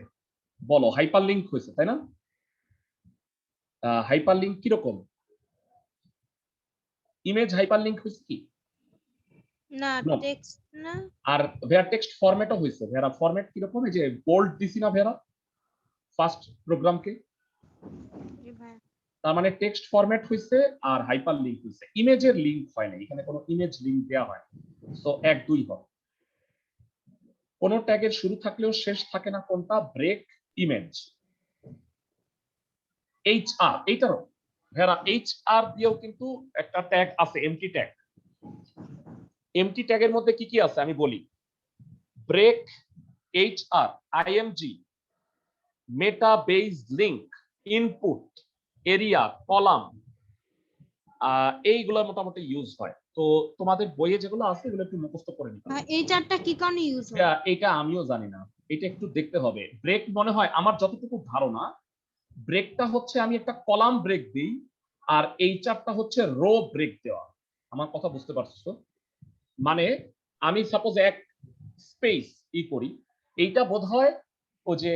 বলো? হাইপারলিংক হয়েছে, তাই না? হাইপারলিংক কিরকম? ইমেজ হাইপারলিংক হয়েছে কি? না, No। টেক্সট না। আর ভেরা টেক্সট ফরম্যাটও হয়েছে। ভেরা ফরম্যাট কিরকম? এই যে বোল্ড দিছি না ভেরা ফার্স্ট প্রোগ্রামকে, জি ভাই। তার মানে টেক্সট ফরম্যাট হয়েছে আর হাইপার লিঙ্ক হয়েছে। ইমেজের লিঙ্ক হয় না, এখানে কোনো ইমেজ লিঙ্ক দেওয়া হয়। সো 1 2 হবে। কোন ট্যাগের শুরু থাকলেও শেষ থাকে না কোনটা? Break image. এইচআর এইটারও ভেরা এইচআর দিয়েও কিন্তু একটা ট্যাগ আছে, এমটি ট্যাগ। এমটি ট্যাগের মধ্যে কি কি আছে আমি বলি। Break, HR, IMG, meta base link, input, area, column, এইগুলো মোটামুটি ইউজ হয়। তো তোমাদের বইয়ে যেগুলো আছে এগুলো একটু মুখস্থ করে নিতে হবে। এই চারটা কি কারণে ইউজ হয়? এটা আমিও জানি না, এটা একটু দেখতে হবে। ব্রেক মনে হয় আমার যতটুকু ধারণা, ব্রেকটা হচ্ছে আমি একটা কলাম ব্রেক দিই, আর এই চারটা হচ্ছে রো ব্রেক দেওয়া। আমার কথা বুঝতে পারছো? মানে আমি সাপোজ এক স্পেস করি, এইটা বোধ হয় ও যে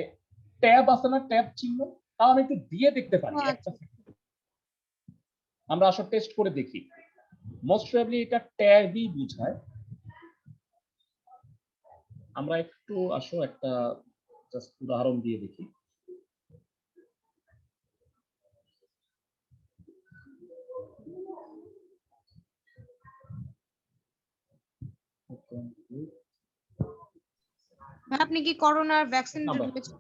ট্যাব আছে না, ট্যাব চিহ্ন, তাও আমি একটু দিয়ে দেখতে পারি একটা। আমরা আসলে টেস্ট করে দেখি। মোস্ট প্রবাবলি এটা ট্যাবই বোঝায়। আমরা একটু আসো একটা জাস্ট উদাহরণ দিয়ে দেখি। আপনি কি করোনার ভ্যাকসিন নাম্বার ঢুকেছেন?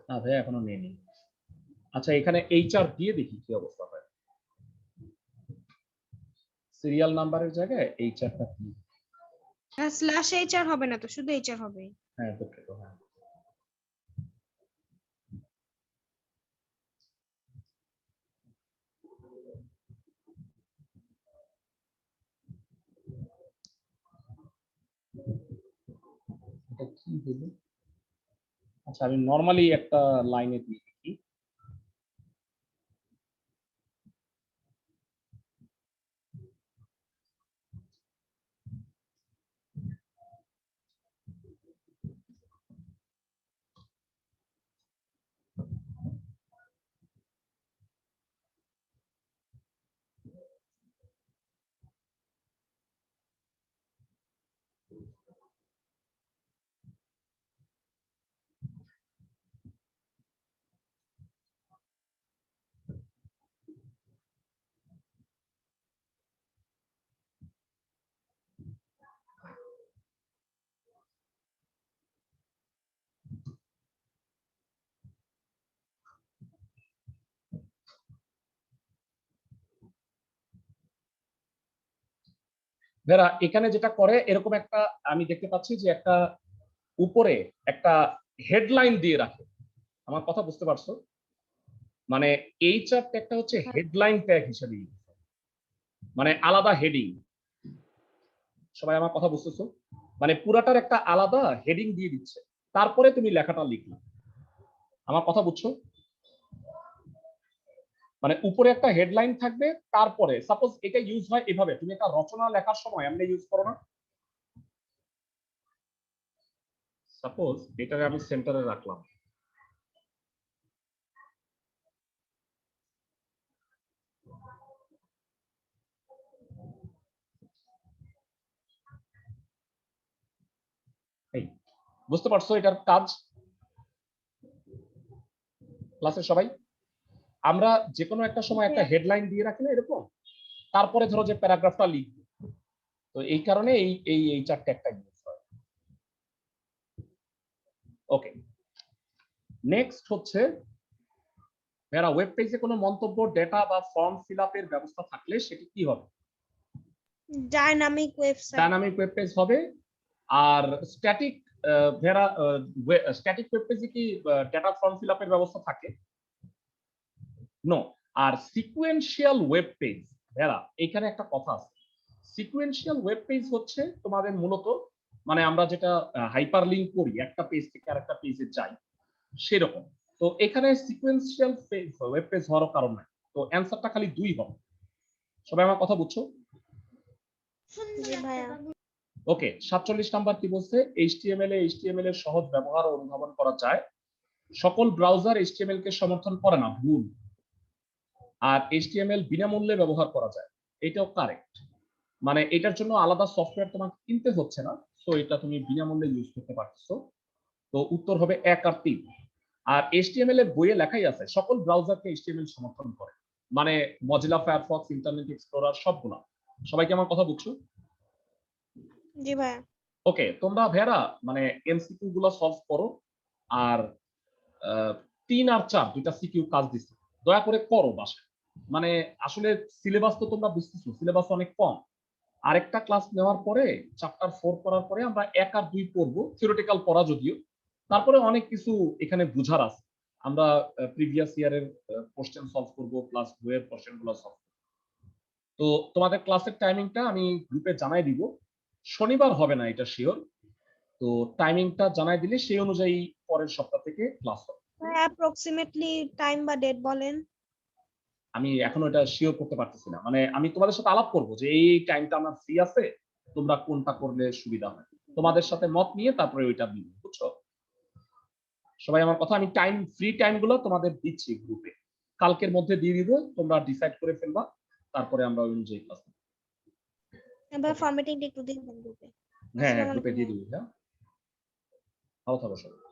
না ভাই, এখনো নেইনি। আচ্ছা, এখানে এইচআর দিয়ে দেখি কি অবস্থা হয়। সিরিয়াল নাম্বারের জায়গায় এইচআরটা কি? স্ল্যাশ এইচআর হবে না তো, শুধু এইচআর হবে। হ্যাঁ দুঃখিত, হ্যাঁ। এটা কি হলো? আচ্ছা, আমি নরমালি একটা লাইনে দিয়ে দেখি। ভেরা এখানে যেটা করে এরকম একটা আমি দেখতে পাচ্ছি যে একটা উপরে একটা হেডলাইন দিয়ে রাখে। আমার কথা বুঝতে পারছো? মানে এই চার ট্যাগটা হচ্ছে হেডলাইন ট্যাগ হিসেবে use হয়। মানে আলাদা হেডিং। সবাই আমার কথা বুঝতেছো? মানে পুরাটার একটা আলাদা হেডিং দিয়ে দিচ্ছে, তারপরে তুমি লেখাটা লিখলে। আমার কথা বুঝছো? মানে উপরে একটা হেডলাইন থাকবে, তারপরে সাপোজ এটা ইউজ হয় এভাবে, তুমি একটা রচনা লেখার সময় এমনি ইউজ করো না? সাপোজ এটাকে আমি সেন্টারে রাখলাম, এই বুঝতে পারছো এটার কাজ? ক্লাসের সবাই আমরা যে কোনো একটা সময় একটা হেডলাইন দিয়ে রাখি না এরকম, তারপরে ধরো যে প্যারাগ্রাফটা লিখবো, তো এই কারণে এই এই এই চারটে একটা ইউজ হয়। ওকে, নেক্সট হচ্ছে যারা ওয়েব পেজে কোনো মন্তব্য, ডেটা বা ফর্ম ফিল আপের ব্যবস্থা থাকলে সেটি কি হবে? Dynamic website. Dynamic web page হবে। আর স্ট্যাটিক ভেরা স্ট্যাটিক ওয়েব পেজে কি ডেটা ফর্ম ফিল আপের ব্যবস্থা থাকে? নো। আর সিকোয়েন্সিয়াল ওয়েব পেজ ভেরা, এখানে একটা কথা আছে। সিকোয়েন্সিয়াল ওয়েব পেজ হচ্ছে তোমাদের মূলত মানে আমরা যেটা হাইপার লিংক করি একটা পেজ থেকে আরেকটা পেজে যাই সেরকম। তো এখানে সিকোয়েন্সিয়াল ওয়েব পেজ হওয়ার কারণ নাই, তো অ্যান্সারটা খালি 2 হবে। সবাই আমার কথা বুঝছো? জি ভাইয়া। ওকে, 47 নাম্বার কি বলছে? এইচটিএমএল এর সহজ ব্যবহার ও অনুধাবন করা যায়। সকল ব্রাউজার এইচটিএমএল কে সমর্থন করে না, ভুল। আর এইচটিএমএল বিনামূল্যে ব্যবহার করা যায়, এটাও কারেক্ট। মানে এটার জন্য আলাদা সফটওয়্যার তোমাকে কিনতে হচ্ছে না, তো এটা তুমি বিনামূল্যে ইউজ করতে পারছো। তো উত্তর হবে 1 আর 3। আর এইচটিএমএল এর বইয়ে লেখাই আছে সকল ব্রাউজারকে এইচটিএমএল সমর্থন করে, মানে মজিলা ফায়ারফক্স, ইন্টারনেট এক্সপ্লোরার সবগুলা। সবাইকে আমার কথা বুঝছো? জি ভাইয়া। ওকে, তোমরা ভেরা মানে এমসিকিউ গুলো সলভ করো। আর 3 আর 4 দুইটা সিকিউ কাজ দিচ্ছে, দয়া করে করো বাসায়। মানে আসলে সিলেবাস তো তোমরা বুঝতেছো, সিলেবাস অনেক কম। আরেকটা ক্লাস নেওয়ার পরে চ্যাপ্টার 4 করার পরে আমরা 1 আর 2 পড়বো, থিওরিটিক্যাল পড়া যদিও, তারপরে অনেক কিছু এখানে বুঝার আছে। আমরা প্রিভিয়াস ইয়ারের কোশ্চেন সলভ করব, প্লাস বইয়ের কোশ্চেনগুলো সলভ। তো তোমাদের ক্লাসের টাইমিংটা আমি গ্রুপে জানাই দিব। শনিবার হবে না এটা শিওর, তো টাইমিংটা জানাই দিলে সেই অনুযায়ী পরের সপ্তাহ থেকে ক্লাস হবে। অ্যাপ্রক্সিমেটলি টাইম বা ডেট বলেন। আমি এখনো এটা শিওর করতে পারতেছি না, মানে আমি তোমাদের সাথে আলাপ করব যে এই টাইমটা আমার ফ্রি আছে, তোমরা কোনটা করলে সুবিধা হয়, তোমাদের সাথে মত নিয়ে তারপরে ওইটা দিব, বুঝছো? সবাই আমার কথা, আমি টাইম ফ্রি টাইমগুলো তোমাদের দিচ্ছি গ্রুপে, কালকের মধ্যে দিয়ে দিব, তোমরা ডিসাইড করে ফেলবা, তারপরে আমরা ওই অনুযায়ী ক্লাস নেব। এবার ফরম্যাটিংটা একটু দিন গ্রুপে। হ্যাঁ, আসসালামু গ্রুপে আলাইকুম। দিয়ে দিব। হ্যাঁ, ভালো থাকো সবাই।